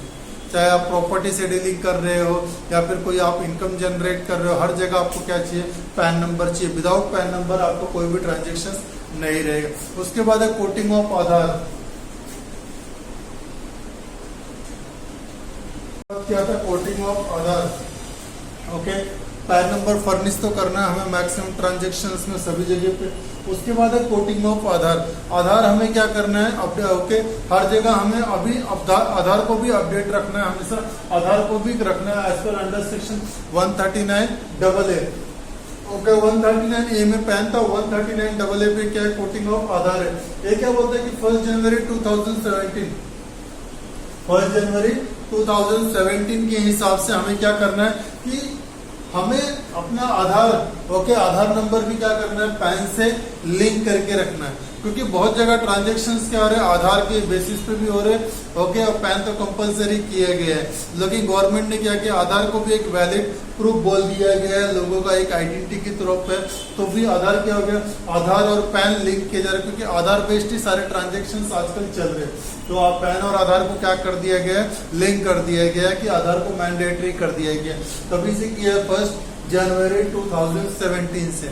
चाहे आप प्रॉपर्टी से डीलिंग कर रहे हो या फिर कोई आप इनकम जनरेट कर रहे हो, हर जगह आपको क्या चाहिए, पैन नंबर चाहिए। विदाउट पैन नंबर आपको कोई भी ट्रांजेक्शन नहीं रहेगा। उसके बाद है कोटिंग ऑफ आधार। क्या था, quoting of Aadhaar. Okay, pan number furnish तो करना है हमें मैक्सिमम ट्रांजेक्शन्स में सभी जगह पे। उसके बाद है कोटिंग ऑफ आधार। आधार हमें क्या करना है, अपडेट। ओके, हर जगह हमें अभी आधार को भी अपडेट रखना है, हमेशा आधार को भी रखना है as per under section 139AA। Okay, 139A में पैन था, 139AA पे क्या है, कोटिंग ऑफ आधार है। ये क्या बोलता है कि 1 जनवरी 2017 के हिसाब से हमें क्या करना है कि हमें अपना आधार, ओके, आधार नंबर भी क्या करना है, पैन से लिंक करके रखना है। क्योंकि बहुत जगह ट्रांजेक्शन्स क्या हो रहे हैं, आधार के बेसिस पे भी हो रहे हैं। ओके, और पैन तो कंपलसरी किया गया है, लेकिन गवर्नमेंट ने क्या किया, आधार को भी एक वैलिड प्रूफ बोल दिया गया है, लोगों का एक आइडेंटिटी की तरफ है। तो भी आधार क्या हो गया, आधार और पैन लिंक किया जा रहा है, क्योंकि आधार बेस्ड ही सारे ट्रांजेक्शन्स आजकल चल रहे हैं। तो आप पैन और आधार को क्या कर दिया गया है, लिंक कर दिया गया है कि आधार को मैंडेटरी कर दिया गया। कभी से किया, 1 जनवरी 2017 से।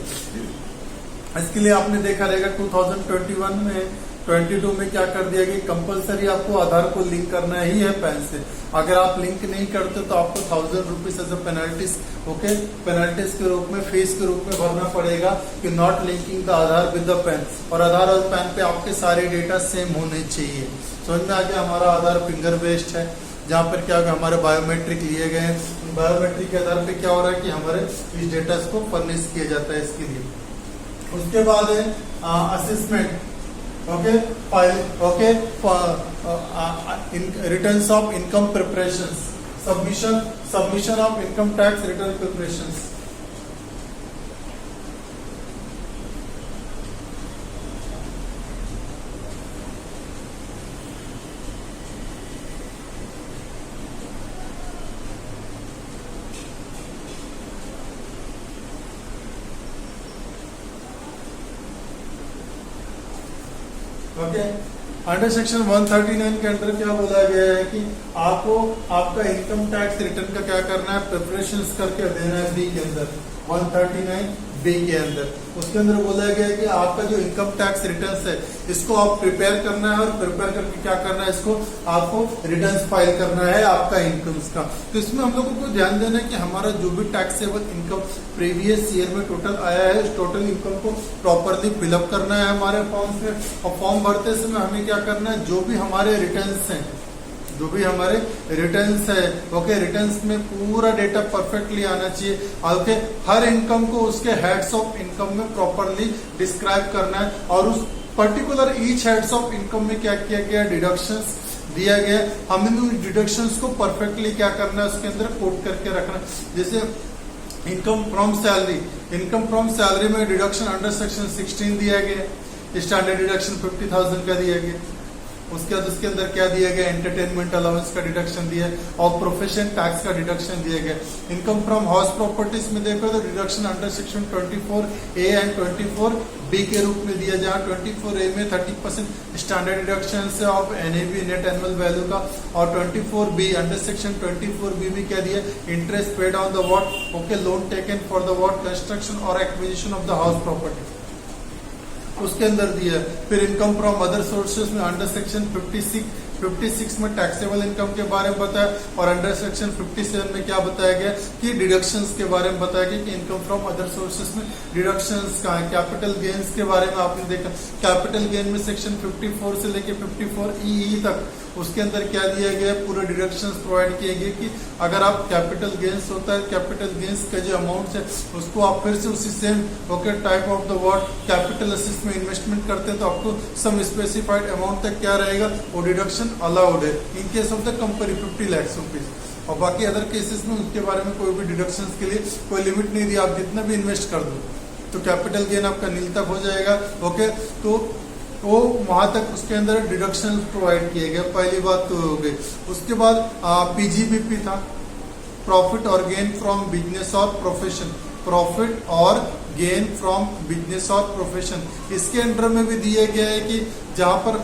इसके लिए आपने देखा रहेगा 2021 में 22 में क्या कर दिया गया, कंपलसरी आपको आधार को लिंक करना ही है पैन से। अगर आप लिंक नहीं करते तो आपको 1000 rupees as a penalties, okay, penalties के रूप में, फीस के रूप में भरना पड़ेगा कि not linking the Aadhaar with the pan. और आधार और पैन पे आपके सारे डेटा सेम होने चाहिए। समझ में आ गया, हमारा आधार फिंगर बेस्ड है, जहाँ पर क्या होगा, हमारे बायोमेट्रिक लिए गए हैं। बायोमेट्रिक के आधार पे क्या हो रहा है कि हमारे इस डेटा को फर्निश किया जाता है इसके लिए। उसके बाद है assessment. Okay, file. Okay, returns of income preparations. Submission of income tax return preparations. Okay, under section 139 के अंदर क्या बोला गया है कि आपको आपका इनकम टैक्स रिटर्न का क्या करना है, प्रिपरेशंस करके देना है बी के अंदर, 139 बी के अंदर। उसके अंदर बोला गया है कि आपका जो इनकम टैक्स रिटर्न्स है इसको आप प्रिपेयर करना है और प्रिपेयर करके क्या करना है, इसको आपको रिटर्न्स फाइल करना है आपका इनकम्स का। तो इसमें हम लोगों को ध्यान देना है कि हमारा जो भी टैक्सेबल इनकम प्रीवियस ईयर में टोटल आया है, इस टोटल इनकम को प्रॉपरली फिलअप करना है हमारे फॉर्म्स में। और फॉर्म भरते समय हमें क्या करना है, जो भी हमारे रिटर्न्स हैं, जो भी हमारे रिटर्न्स है, ओके, रिटर्न्स में पूरा डेटा परफेक्टली आना चाहिए। ओके, हर इनकम को उसके हेड्स ऑफ इनकम में प्रॉपरली डिस्क्राइब करना है और उस particular each heads of income में क्या किया गया, डिडक्शंस दिया गया, हमें उन डिडक्शंस को परफेक्टली क्या करना है, उसके अंदर कोट करके रखना है। जैसे इनकम फ्रॉम सैलरी में डिडक्शन अंडर सेक्शन 16 दिया गया, स्टैंडर्ड डिडक्शन 50,000 का दिया गया। उसके बाद उसके अंदर क्या दिया गया, एंटरटेनमेंट अलाउंस का डिडक्शन दिया और प्रोफेशन टैक्स का डिडक्शन दिया गया। इनकम फ्रॉम हाउस प्रॉपर्टीज में देखो तो deduction under section 24A and 24B के रूप में दिया, जहाँ 24A में 30% स्टैंडर्ड डिडक्शन है of NAV net annual value का, और 24B अंडर सेक्शन 24B में क्या दिया, interest paid on the what, okay, loan taken for the what, construction और acquisition of the house property, उसके अंदर दिया। फिर इनकम फ्रॉम अदर सोर्सेज में अंडर सेक्शन 56 में टैक्सेबल इनकम के बारे में बताया, और अंडर सेक्शन 57 में क्या बताया गया कि डिडक्शंस के बारे में बताया गया कि इनकम फ्रॉम अदर सोर्सेज में डिडक्शंस का है। कैपिटल गेन्स के बारे में आपने देखा, कैपिटल गेन में सेक्शन 54 से लेके 54E तक उसके अंदर क्या दिया गया, पूरे डिडक्शंस प्रोवाइड किए गए कि अगर आप कैपिटल गेन्स होता है, कैपिटल गेन्स का जो अमाउंट है उसको आप फिर से उसी same okay type of the word capital assets में इन्वेस्टमेंट करते हैं तो आपको सम स्पेसिफाइड अमाउंट तक क्या रहेगा, वो डिडक्शन अलाउड है in case of the company 50 lakh rupees. और बाकी अदर केसेस में उसके बारे में कोई भी डिडक्शंस के लिए कोई लिमिट नहीं दिया, आप जितना भी इन्वेस्ट कर दो तो कैपिटल गेन आपका नील तक हो जाएगा। ओके, तो वो वहां तक उसके अंदर डिडक्शन प्रोवाइड किए गए, पहली बात तो हो गई। उसके बाद PGBP था, प्रॉफिट और गेन फ्रॉम बिजनेस और प्रोफेशन, प्रॉफिट और गेन फ्रॉम बिजनेस और प्रोफेशन। इसके अंडर में भी दिया गया है कि जहां पर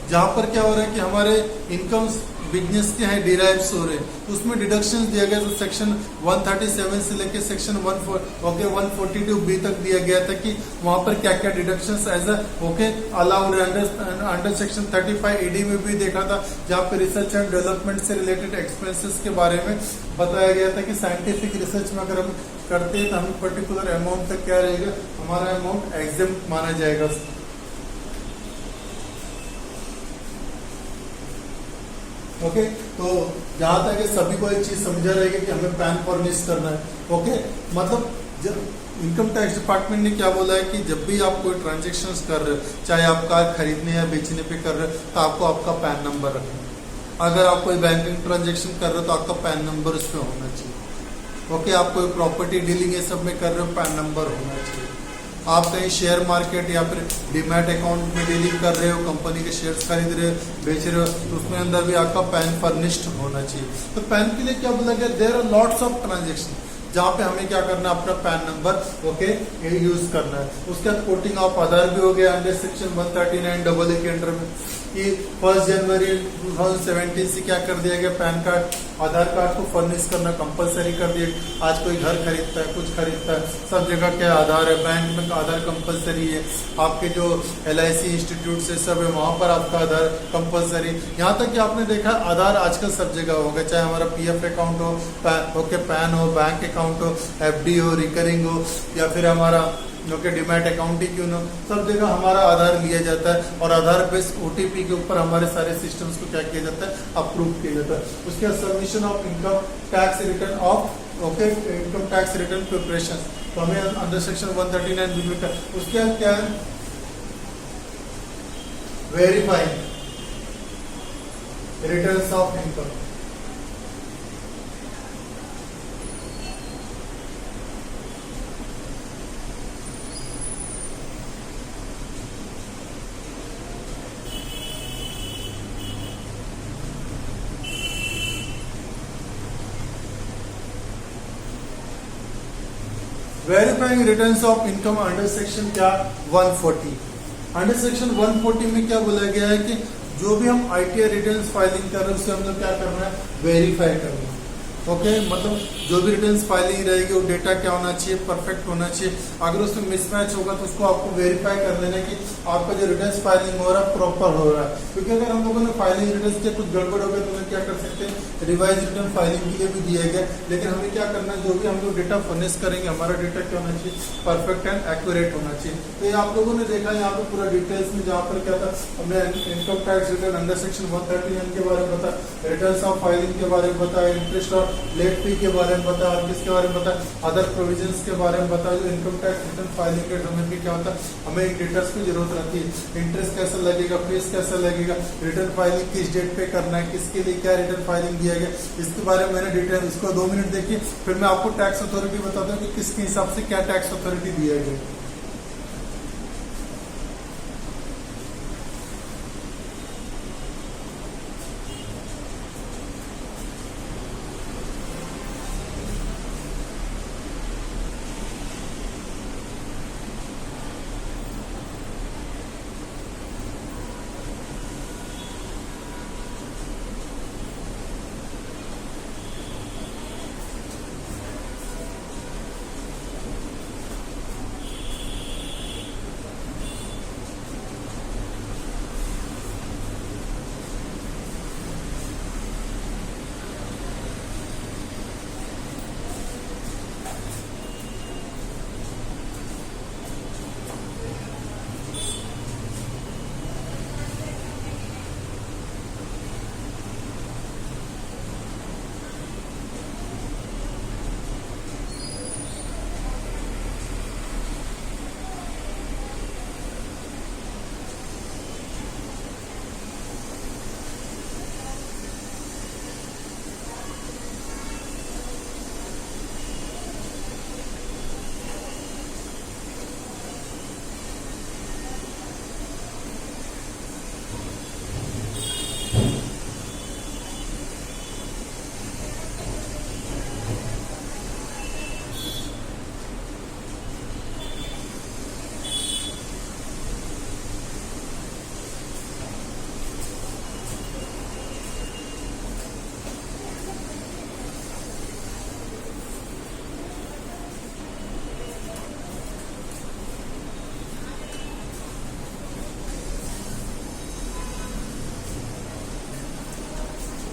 जहां पर क्या हो रहा है कि हमारे इनकम्स बिजनेस के हैं डिराइव्स हो रहे हैं, उसमें डिडक्शंस दिया गया। तो सेक्शन 137 से लेके सेक्शन 142B तक दिया गया था कि वहां पर क्या क्या डिडक्शंस एज ओके अलाउड है। अंडर सेक्शन 35AD में भी देखा था, जहाँ पे रिसर्च एंड डेवलपमेंट से रिलेटेड एक्सपेंसेस के बारे में बताया गया था कि साइंटिफिक रिसर्च में अगर हम करते हैं तो हमें पर्टिकुलर अमाउंट तक क्या रहेगा, हमारा अमाउंट एग्जेम्प्ट माना जाएगा। ओके, तो जहां तक सभी को एक चीज समझा रहेगा कि हमें पैन फर्निश करना है। ओके, मतलब जब इनकम टैक्स डिपार्टमेंट ने क्या बोला है कि जब भी आप कोई ट्रांजेक्शन्स कर रहे हो, चाहे आप कार खरीदने या बेचने पे कर रहे हो, तो आपको आपका पैन नंबर रखना है। अगर आप कोई बैंकिंग ट्रांजेक्शन कर रहे हो तो आपका पैन नंबर उस पर होना चाहिए। ओके, आप कोई प्रॉपर्टी डीलिंग ये सब में कर रहे हो, पैन नंबर होना चाहिए। आप कहीं शेयर मार्केट या फिर डीमैट अकाउंट में डीलिंग कर रहे हो, कंपनी के शेयर्स खरीद रहे हो, बेच रहे हो, तो उसमें अंदर भी आपका पैन फर्निश्ड होना चाहिए। तो पैन के लिए क्या बोला गया, there are lots of transaction जहाँ पे हमें क्या करना है, अपना पैन नंबर ओके यूज करना है। उसके बाद कोटिंग ऑफ आधार भी हो गया अंडर सेक्शन 139AA के अंडर में कि 1 जनवरी 2017 से क्या कर दिया गया, पैन कार्ड आधार कार्ड को फर्निश करना कंपलसरी कर दिया। आज कोई घर खरीदता है, कुछ खरीदता है, सब जगह क्या आधार है, बैंक में आधार कंपलसरी है, आपके जो LIC इंस्टीट्यूट से सब है वहां पर आपका आधार कंपलसरी। यहाँ तक कि आपने देखा आधार आजकल सब जगह होगा, चाहे हमारा PF अकाउंट हो, ओके पैन हो, बैंक अकाउंट हो, FD हो, रिकरिंग हो, या फिर हमारा ओके डीमैट अकाउंट ही क्यों ना, सब जगह हमारा आधार लिया जाता है और आधार बेस्ड OTP के ऊपर हमारे सारे सिस्टम्स को क्या किया जाता है, अप्रूव किया जाता है। उसके बाद submission of income tax return of okay income tax return preparation, तो हमें अंडर सेक्शन 139 उसके बाद क्या है, verifying returns of income. Verifying returns of income under section क्या 140। अंडर सेक्शन 140 में क्या बोला गया है कि जो भी हम आईटीआर रिटर्न्स फाइलिंग कर रहे हैं उससे हम लोग क्या करना है, वेरीफाई करना है। ओके, मतलब जो भी रिटर्न्स फाइलिंग रहेगी वो डेटा क्या होना चाहिए, परफेक्ट होना चाहिए। अगर उसमें मिसमैच होगा तो उसको आपको वेरीफाई कर लेना कि आपका जो रिटर्न्स फाइलिंग हो रहा है प्रॉपर हो रहा है। क्योंकि अगर हम लोगों ने फाइलिंग रिटर्न्स के कुछ गड़बड़ हो गए तो हम क्या कर सकते हैं, रिवाइज रिटर्न फाइलिंग के लिए भी दिया गया। लेकिन हमें क्या करना है, जो भी हम लोग डेटा फर्निश करेंगे हमारा डेटा क्या होना चाहिए, परफेक्ट एंड एक्यूरेट होना चाहिए। तो ये आप लोगों ने देखा यहाँ पे पूरा डिटेल्स में, जहाँ पर क्या था हमने income tax return under section 139 के बारे में बताया, रिटर्न्स ऑफ फाइलिंग के बारे में बताया, इंटरेस्ट और लेट फी के बारे में बताया, और किसके बारे में बताया, अदर प्रोविजंस के बारे में बताया। जो इनकम टैक्स रिटर्न फाइलिंग के समय पे क्या होता है, हमें एक डेटर्स की जरूरत रहती है। इंटरेस्ट कैसा लगेगा, फीस कैसा लगेगा, रिटर्न फाइलिंग किस डेट पे करना है, किसके लिए क्या रिटर्न फाइलिंग दिया गया, इसके बारे में मैंने डिटेल, इसको 2 मिनट देखिए। फिर मैं आपको टैक्स अथॉरिटी बताता हूँ कि किसके हिसाब से क्या टैक्स अथॉरिटी दिया गया।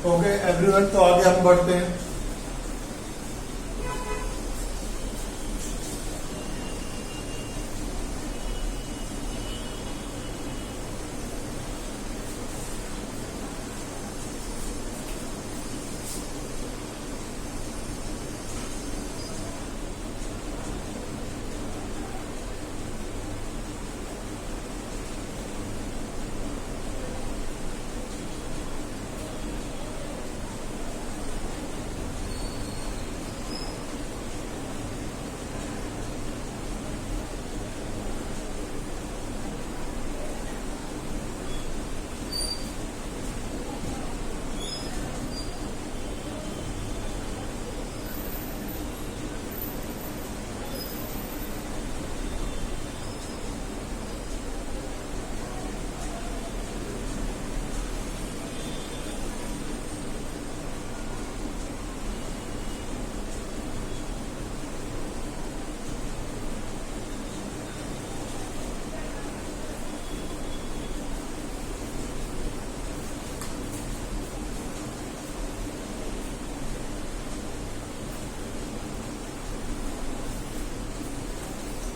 ओके एवरीवन, तो आगे हम बढ़ते हैं।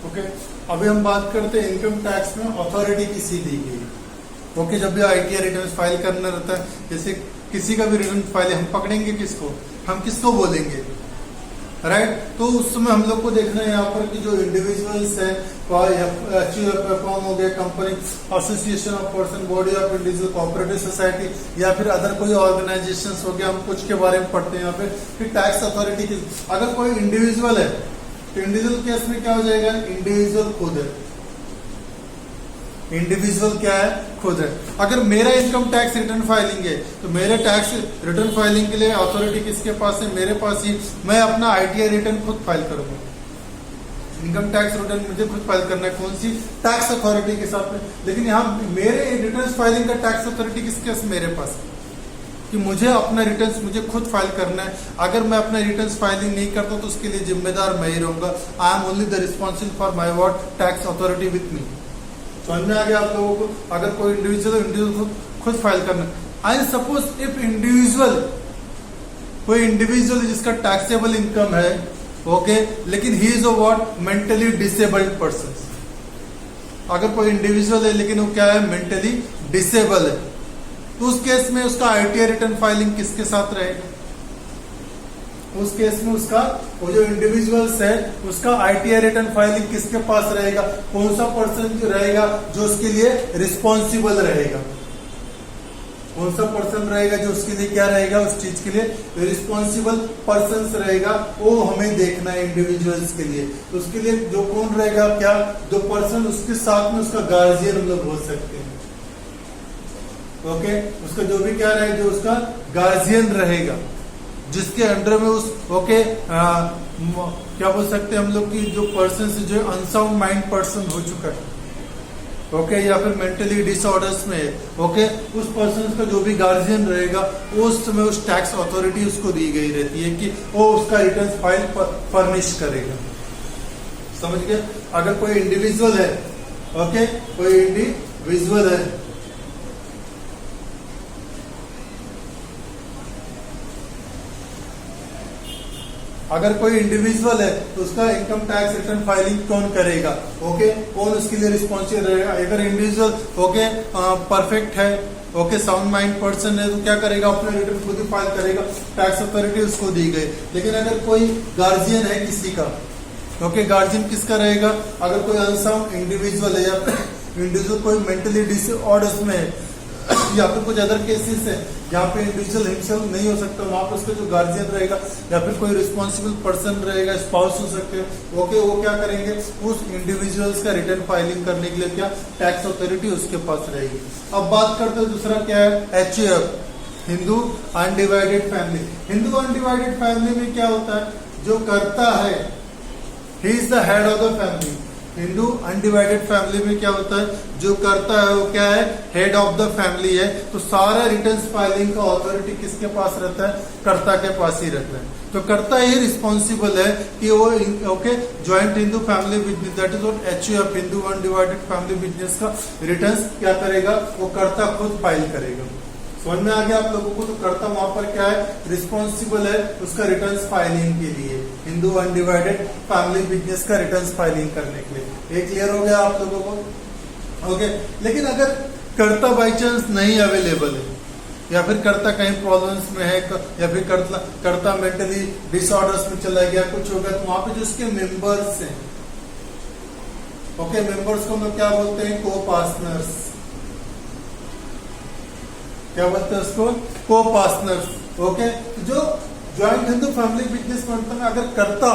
ओके, अभी हम बात करते हैं इनकम टैक्स में अथॉरिटी किसी दी गई। ओके, जब भी आईटीआर रिटर्न फाइल करना रहता है, जैसे किसी का भी रिटर्न फाइल, हम पकड़ेंगे किसको, हम किसको बोलेंगे, राइट। तो उस समय हम लोग को देखना है यहाँ पर कि जो इंडिविजुअल्स है, फॉर्म हो गया company, association of person, body of individual, cooperative society या फिर अदर कोई ऑर्गेनाइजेशन हो गया, हम कुछ के बारे में पढ़ते हैं यहाँ पे। फिर टैक्स अथॉरिटी की, अगर कोई इंडिविजुअल है तो इंडिविजुअल केस में क्या हो जाएगा, इंडिविजुअल खुद है, इंडिविजुअल क्या है, खुद है। अगर मेरा इनकम टैक्स रिटर्न फाइलिंग है तो मेरे टैक्स रिटर्न फाइलिंग के लिए अथॉरिटी किसके पास है, मेरे पास ही। मैं अपना आईटीआर रिटर्न खुद फाइल करूंगा, इनकम टैक्स रिटर्न मुझे खुद फाइल करना है, कौन सी, टैक्स अथॉरिटी के साथ में। लेकिन यहाँ मेरे रिटर्न फाइलिंग का टैक्स अथॉरिटी किसके पास, मेरे पास है, कि मुझे अपना रिटर्न्स मुझे खुद फाइल करना है। अगर मैं अपना रिटर्न्स फाइलिंग नहीं करता तो उसके लिए जिम्मेदार मैं ही रहूंगा। I am only the responsible for my what tax authority with me. समझ में आ गया आप लोगों को। अगर कोई इंडिविजुअल खुद फाइल करना है, आई सपोज इफ इंडिविजुअल, कोई इंडिविजुअल जिसका टैक्सेबल इनकम है, ओके, लेकिन he is a what, mentally disabled person. अगर कोई इंडिविजुअल है लेकिन वो क्या है, मेंटली डिसेबल है, तो उस केस में उसका आईटीआर रिटर्न फाइलिंग किसके साथ रहेगा, उस केस में उसका वो जो इंडिविजुअल्स है उसका आईटीआर रिटर्न फाइलिंग किसके पास रहेगा, कौन सा पर्सन जो रहेगा जो उसके लिए रिस्पॉन्सिबल रहेगा, कौन सा पर्सन रहेगा जो उसके लिए क्या रहेगा, उस चीज के लिए रिस्पॉन्सिबल पर्सन रहेगा, वो हमें देखना है इंडिविजुअल्स के लिए। तो उसके लिए जो कौन रहेगा, क्या, जो पर्सन उसके साथ में उसका गार्जियन हम लोग बोल सकते हैं, ओके, उसका जो भी क्या रहेगा, जो उसका गार्जियन रहेगा, जिसके अंडर में उस, ओके, क्या बोल सकते हैं हम लोग की, जो पर्सन जो अनसाउंड माइंड पर्सन हो चुका है, ओके, या फिर मेंटली डिसऑर्डर्स में है, ओके, उस पर्सन का जो भी गार्जियन रहेगा उस समय उस टैक्स अथॉरिटी उसको दी गई रहती है कि वो उसका रिटर्न फाइल फर्निश करेगा। समझ गए। अगर कोई इंडिविजुअल है, ओके, कोई इंडिविजुअल है, अगर कोई इंडिविजुअल है तो उसका इनकम टैक्स रिटर्न फाइलिंग कौन करेगा, ओके, कौन उसके लिए रिस्पॉन्सिबल रहेगा। अगर इंडिविजुअल, ओके, परफेक्ट है, ओके, साउंड माइंड पर्सन है, तो क्या करेगा, अपना रिटर्न खुद ही फाइल करेगा, टैक्स अथॉरिटी उसको दी गई। लेकिन अगर कोई गार्जियन है किसी का, ओके, गार्जियन किसका रहेगा, अगर कोई अनसाउंड इंडिविजुअल है या इंडिविजुअल कोई मेंटली डिसऑर्डर्स में है या फिर कुछ अदर केसेस है जहाँ पे इंडिविजुअल हिमसेल्फ नहीं हो सकता, वहां पर उसका जो गार्जियन रहेगा या फिर कोई रिस्पॉन्सिबल पर्सन रहेगा, स्पाउस हो सकते हैं, ओके, वो क्या करेंगे, उस इंडिविजुअल्स का रिटर्न फाइलिंग करने के लिए क्या, टैक्स अथॉरिटी उसके पास रहेगी। अब बात करते हैं दूसरा क्या है, HUF, Hindu undivided family. Hindu undivided family में क्या होता है, जो करता है, he is the head of the family. Hindu undivided family में क्या होता है, जो करता है वो क्या है, हेड ऑफ द फैमिली है। तो सारा रिटर्न फाइलिंग का अथॉरिटी किसके पास रहता है, कर्ता के पास ही रहता है। तो कर्ता ही रिस्पॉन्सिबल है कि वो, okay, joint Hindu family business, that is what HUF, Hindu undivided family business का रिटर्न क्या करेगा, वो कर्ता खुद फाइल करेगा। समझ में आ गया आप लोगों को। तो कर्ता वहां पर क्या है, रिस्पॉन्सिबल है उसका रिटर्न्स फाइलिंग के लिए, हिंदू अनडिवाइडेड फैमिली बिजनेस का रिटर्न्स फाइलिंग करने के लिए। ये क्लियर हो गया आप लोगों को, ओके। लेकिन अगर कर्ता बाई चांस नहीं अवेलेबल है या फिर कर्ता कहीं प्रॉब्लम्स में है या फिर कर्ता मेंटली डिसऑर्डर्स में चला गया, कुछ हो गया, तो वहां पे जो उसके मेंबर्स हैं, ओके, मेंबर्स को हम लोग क्या बोलते हैं, को पार्टनर्स। क्या बोलते हैं उसको, को पार्टनर्स, ओके। जो ज्वाइंट हिंदू फैमिली बिजनेस में अगर कर्ता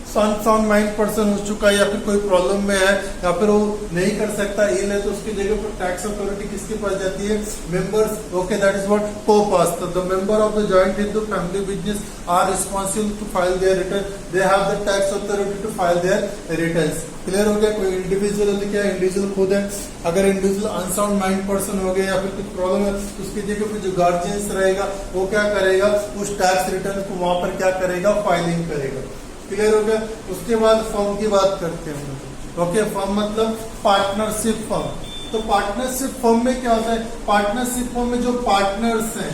साउंड माइंड पर्सन हो चुका है या फिर कोई प्रॉब्लम में है या फिर वो नहीं कर सकता, इल है, तो उसकी जगह पर टैक्स अथॉरिटी किसके पास जाती है, members, okay, that is what, co-partner. The member of the joint Hindu family business are responsible to file their return, they have the tax authority to file their returns. Clear हो गया। कोई individual क्या है, individual खुद है, अगर individual unsound mind person हो गया या फिर कुछ प्रॉब्लम है, तो उसकी जगह पर जो गार्जियंस रहेगा वो क्या करेगा, उस टैक्स रिटर्न को वहां पर क्या करेगा, फाइलिंग करेगा। क्लियर हो गया। उसके बाद फर्म की बात करते हैं, ओके। फर्म मतलब पार्टनरशिप फर्म। तो पार्टनरशिप फर्म में क्या होता है, पार्टनरशिप फर्म में जो पार्टनर्स हैं,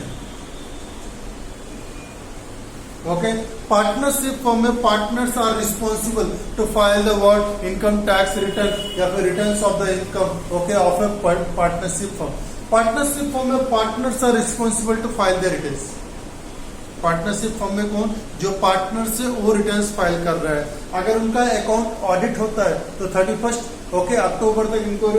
ओके, पार्टनरशिप फर्म में partners are responsible to file the what, income tax return या फिर returns of the income, okay, of a partnership firm. Partnership firm में partners are responsible to file the returns. Partnership firm में कौन, जो partner से वो returns file कर रहा है। अगर उनका अकाउंट ऑडिट होता है तो 31 अक्टूबर तक इनको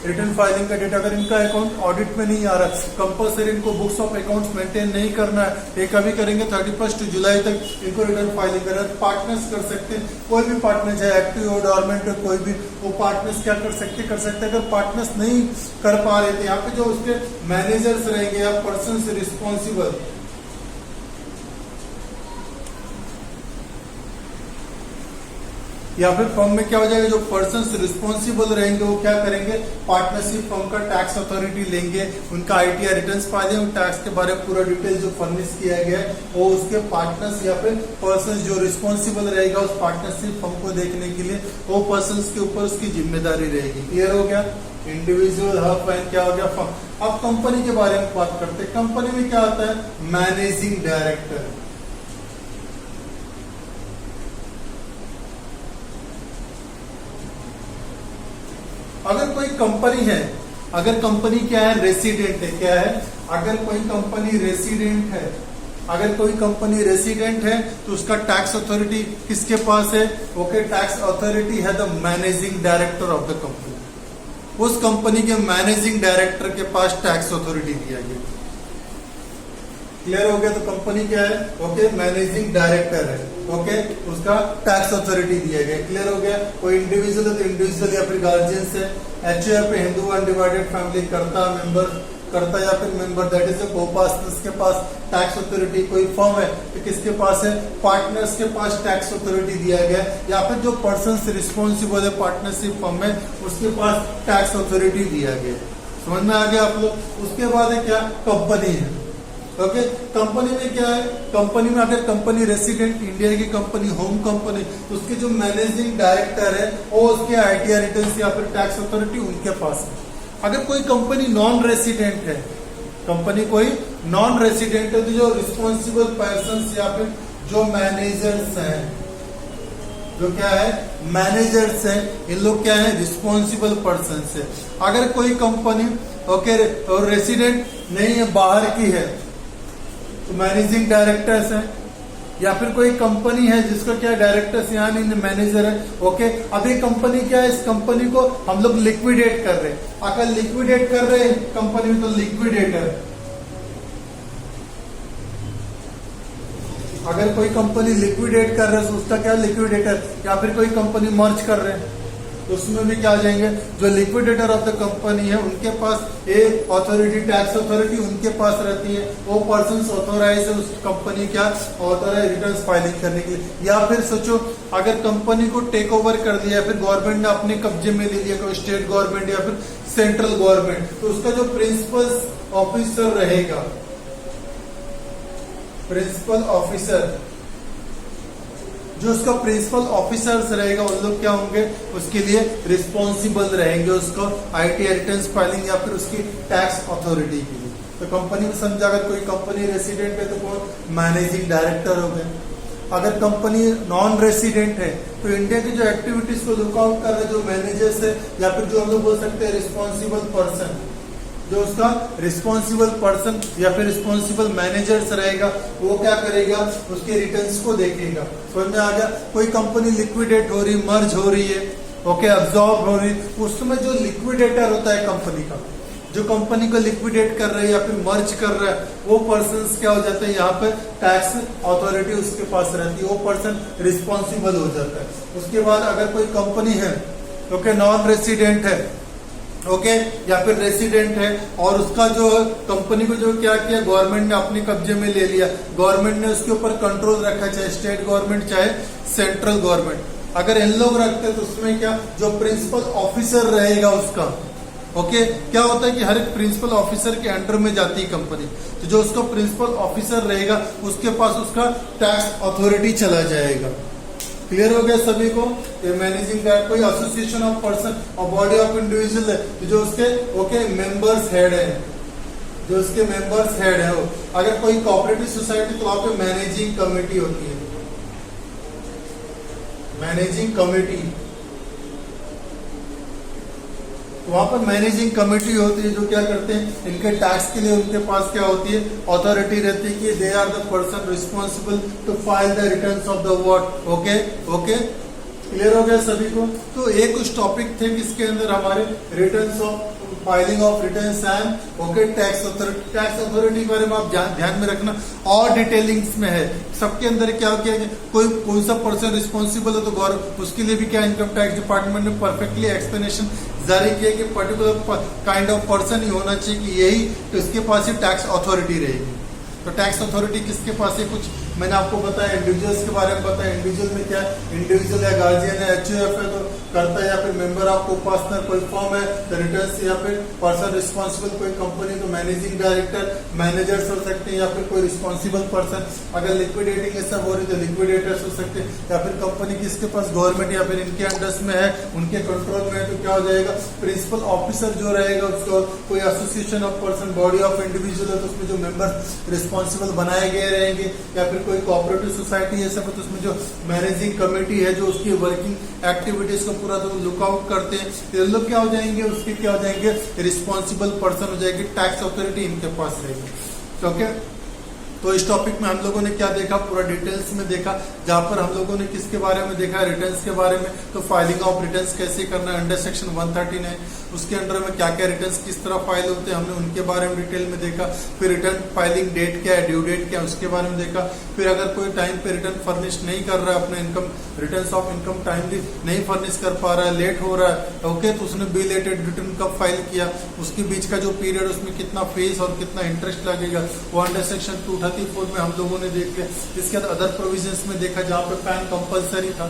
रिटर्न फाइलिंग का डेट, अगर इनका अकाउंट ऑडिट में नहीं आ रहा, कंपलसरी इनको बुक्स ऑफ अकाउंट्स मेंटेन नहीं करना है, ये कभी करेंगे 31 जुलाई तक इनको रिटर्न फाइलिंग करना है। पार्टनर्स कर सकते हैं, कोई भी पार्टनर चाहे एक्टिव हो डोरमेंट हो कोई भी, वो पार्टनर्स क्या कर सकते हैं। अगर पार्टनर्स नहीं कर पा रहे थे, यहाँ पे जो उसके मैनेजर्स रहेंगे या पर्सन रिस्पॉन्सिबल, या फिर फर्म में क्या हो जाएगा, जो पर्सन रिस्पॉन्सिबल रहेंगे वो क्या करेंगे, पार्टनरशिप फर्म का टैक्स अथॉरिटी लेंगे, उनका आईटीआर रिटर्न्स फाइल है, टैक्स के बारे में पूरा डिटेल जो फर्निश किया गया है वो उसके पार्टनर्स या फिर पर्सन जो रिस्पॉन्सिबल रहेगा उस पार्टनरशिप फर्म को देखने के लिए, वो पर्सन के ऊपर उसकी जिम्मेदारी रहेगी। क्लियर हो गया। इंडिविजुअल हब एंड क्या हो गया, फर्म। अब कंपनी के बारे में बात करते हैं। कंपनी में क्या आता है, मैनेजिंग डायरेक्टर। अगर कोई कंपनी है, अगर कंपनी क्या है, रेसिडेंट है, क्या है, अगर कोई कंपनी रेसिडेंट है, अगर कोई कंपनी रेसिडेंट है तो उसका टैक्स अथॉरिटी किसके पास है, ओके, टैक्स अथॉरिटी है the managing director of the company. उस कंपनी के मैनेजिंग डायरेक्टर के पास टैक्स अथॉरिटी दिया गया। क्लियर हो गया। तो कंपनी क्या है, ओके, मैनेजिंग डायरेक्टर है, ओके, उसका टैक्स अथॉरिटी दिया गया। क्लियर हो गया। कोई इंडिविजुअल है तो इंडिविजुअल या फिर गार्जियन है, एचओएफ हिंदू अनडिवाइडेड फैमिली करता मेंबर, करता या फिर मेंबर, दैट इज कोपास, इसके पास टैक्स अथॉरिटी। कोई फर्म है तो किसके पास है, पार्टनर्स के पास टैक्स अथॉरिटी दिया गया, या फिर जो पर्सन रिस्पॉन्सिबल है पार्टनरशिप फर्म में उसके पास टैक्स अथॉरिटी दिया गया। समझ में आ गया आप लोग। उसके बाद है क्या, कंपनी है, ओके। कंपनी में क्या है, कंपनी में अगर कंपनी रेसिडेंट इंडिया की कंपनी, होम कंपनी, तो उसके जो मैनेजिंग डायरेक्टर है वो उसके आईटीआर रिटर्न्स या फिर टैक्स अथॉरिटी उनके पास है। अगर कोई कंपनी नॉन रेसिडेंट है, कंपनी कोई नॉन रेसिडेंट है, तो जो रिस्पॉन्सिबल पर्सन या फिर जो मैनेजर्स हैं, जो क्या है, मैनेजर्स हैं, इन लोग क्या है, रिस्पॉन्सिबल पर्सन है। अगर कोई कंपनी ओके और रेसिडेंट नहीं है, बाहर की है, तो मैनेजिंग डायरेक्टर्स हैं। या फिर कोई कंपनी है जिसका क्या डायरेक्टर्स यहाँ नहीं, मैनेजर है, ओके। अब ये कंपनी क्या है, इस कंपनी को हम लोग लिक्विडेट कर रहे हैं। अगर लिक्विडेट कर रहे हैं कंपनी में तो लिक्विडेटर, अगर कोई कंपनी लिक्विडेट कर रहा है तो उसका क्या, लिक्विडेटर। या फिर कोई कंपनी मर्ज कर रहे हैं तो उसमें भी क्या आ जाएंगे, जो लिक्विडेटर ऑफ द कंपनी है उनके पास एक अथॉरिटी, टैक्स अथॉरिटी उनके पास रहती है। वो पर्सन ऑथोराइज है उस कंपनी क्या, ऑथोराइज रिटर्न्स फाइलिंग करने के लिए। या फिर सोचो अगर कंपनी को टेक ओवर कर दिया, फिर गवर्नमेंट ने अपने कब्जे में ले लिया, कोई स्टेट गवर्नमेंट या फिर सेंट्रल गवर्नमेंट, तो उसका जो प्रिंसिपल ऑफिसर रहेगा, प्रिंसिपल ऑफिसर, जो उसका प्रिंसिपल ऑफिसर्स रहेगा उन लोग क्या होंगे, उसके लिए रिस्पॉन्सिबल रहेंगे, उसको आईटीआर रिटर्न्स फाइलिंग या फिर उसकी टैक्स अथॉरिटी के लिए। तो कंपनी में समझा, अगर कोई कंपनी रेसिडेंट है तो कौन, मैनेजिंग डायरेक्टर हो गए। अगर कंपनी नॉन रेसिडेंट है तो इंडिया की जो एक्टिविटीज को लुकआउट कर रहे जो मैनेजर्स है, या फिर जो हम लोग बोल सकते हैं रिस्पॉन्सिबल पर्सन, जो उसका रिस्पॉन्सिबल पर्सन या फिर रिस्पॉन्सिबल मैनेजर्स रहेगा, वो क्या करेगा, उसके रिटर्न्स को देखेगा। समझ में आ गया। कोई कंपनी लिक्विडेट हो रही, मर्ज हो रही है, ओके, अब्सॉर्ब हो रही, उसमें जो लिक्विडेटर होता है कंपनी का, जो कंपनी को लिक्विडेट कर रहा है या फिर मर्ज कर रहा है, वो पर्सन क्या हो जाते हैं, यहाँ पे टैक्स अथॉरिटी उसके पास रहती है, वो पर्सन रिस्पॉन्सिबल हो जाता है। उसके बाद अगर कोई कंपनी है, ओके, नॉन रेसिडेंट है, ओके, या फिर रेसिडेंट है, और उसका जो कंपनी को जो क्या किया, गवर्नमेंट ने अपने कब्जे में ले लिया, गवर्नमेंट ने उसके ऊपर कंट्रोल रखा, चाहे स्टेट गवर्नमेंट चाहे सेंट्रल गवर्नमेंट। अगर इन लोग रखते तो उसमें क्या, जो प्रिंसिपल ऑफिसर रहेगा उसका, ओके, क्या होता है कि हर एक प्रिंसिपल ऑफिसर के अंडर में जाती है कंपनी, तो जो उसका प्रिंसिपल ऑफिसर रहेगा उसके पास उसका टैक्स अथॉरिटी चला जाएगा। क्लियर हो गया सभी को। ये मैनेजिंग डायरेक्टर कोई एसोसिएशन ऑफ पर्सन और बॉडी ऑफ इंडिविजुअल है, जो उसके ओके मेंबर्स हेड है, जो उसके मेंबर्स हेड है। अगर कोई कोऑपरेटिव सोसाइटी तो वहां पे मैनेजिंग कमेटी होती है, मैनेजिंग कमेटी, वहां पर मैनेजिंग कमेटी होती है जो क्या करते हैं, इनके टैक्स के लिए उनके पास क्या होती है, अथॉरिटी रहती है कि they are the person responsible to file the returns of the what. Okay okay, clear हो गया सभी को। तो एक कुछ टॉपिक थे किसके अंदर हमारे, returns of filing of returns and okay tax authority. Tax authority के बारे में आप ध्यान में रखना और डिटेलिंग्स में है। सबके अंदर क्या किया कि कोई सा पर्सन रिस्पॉन्सिबल है तो गवर्नमेंट उसके लिए भी क्या इनकम टैक्स डिपार्टमेंट ने परफेक्टली एक्सप्लेनेशन जारी किया कि पर्टिकुलर काइंड ऑफ पर्सन ही होना चाहिए कि यही तो इसके पास ही टैक्स अथॉरिटी रहेगी। तो टैक्स अथॉरिटी किसके पास है, कुछ मैंने आपको बताया इंडिविजुअल्स के बारे में बताया। इंडिविजुअल में क्या है, इंडिविजुअल या गार्जियन है, एचयूएफ है तो करता है, या फिर मेंबर ऑफ को पार्टनर कोई फर्म है तो रिटर्न्स, या फिर पर्सन रिस्पॉन्सिबल कोई कंपनी तो मैनेजिंग डायरेक्टर मैनेजर्स हो सकते हैं, या फिर कोई रिस्पॉन्सिबल पर्सन अगर लिक्विडेटिंग ये सब हो रही तो लिक्विडेटर्स हो सकते हैं, या फिर कंपनी किसके पास गवर्नमेंट या फिर इनके अंडर्स में है उनके कंट्रोल में है तो क्या हो जाएगा, प्रिंसिपल ऑफिसर जो रहेगा उसको कोई association of person body of individual है तो उसमें जो मेंबर रिस्पॉन्सिबल बनाए गए रहेंगे, या फिर कोई कोऑपरेटिव सोसाइटी है सब तो उसमें जो मैनेजिंग कमेटी है जो उसकी वर्किंग एक्टिविटीज को पूरा तो लुकआउट करते हैं, ये लोग क्या हो जाएंगे, उसके क्या हो जाएंगे, रिस्पॉन्सिबल पर्सन हो जाएगी, टैक्स अथॉरिटी इनके पास रहेगी। ओके, तो इस टॉपिक में हम लोगों ने क्या देखा, पूरा डिटेल्स में देखा, जहां पर हम लोगों ने किसके बारे में देखा, रिटर्न्स के बारे में। तो फाइलिंग ऑफ रिटर्न्स कैसे करना है अंडर सेक्शन 139, उसके अंडर में क्या क्या रिटर्न्स किस तरह फाइल होते हैं हमने उनके बारे में डिटेल में देखा। फिर रिटर्न फाइलिंग डेट क्या है, ड्यू डेट क्या है उसके बारे में देखा। फिर अगर कोई टाइम पे रिटर्न फर्निश नहीं कर रहा है, अपने income returns of income timely नहीं फर्निश कर पा रहा है, लेट हो रहा है, ओके, तो उसने बिलेटेड रिटर्न कब फाइल किया, उसके बीच का जो पीरियड उसमें कितना फीस और कितना इंटरेस्ट लगेगा वो अंडर सेक्शन 234 में हम लोगों ने देख लिया। इसके बाद अदर प्रोविजंस में देखा जहाँ पे पैन कंपलसरी था,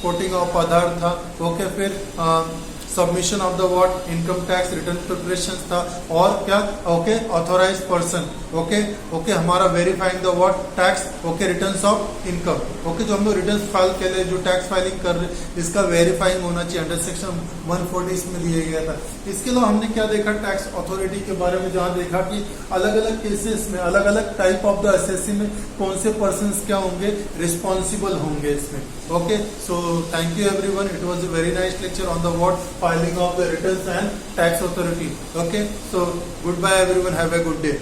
कोटिंग ऑफ आधार था, ओके, फिर submission of the what income tax return preparation था, और क्या, okay, authorise person, okay okay, हमारा verifying the what tax, okay, returns of income, okay, जो हम लोग रिटर्न फाइल के लिए जो टैक्स फाइलिंग कर रहे हैं इसका वेरीफाइंग होना चाहिए, अंडर सेक्शन 140 इसमें दिया गया था। इसके अलावा हमने क्या देखा, टैक्स अथॉरिटी के बारे में, जहाँ देखा कि अलग अलग केसेस में अलग अलग टाइप ऑफ द एसएससी में कौन से पर्सन क्या होंगे, रिस्पॉन्सिबल होंगे इसमें। Okay, so thank you everyone, it was a very nice lecture on the what filing of the returns and tax authority. Okay, so goodbye everyone, have a good day.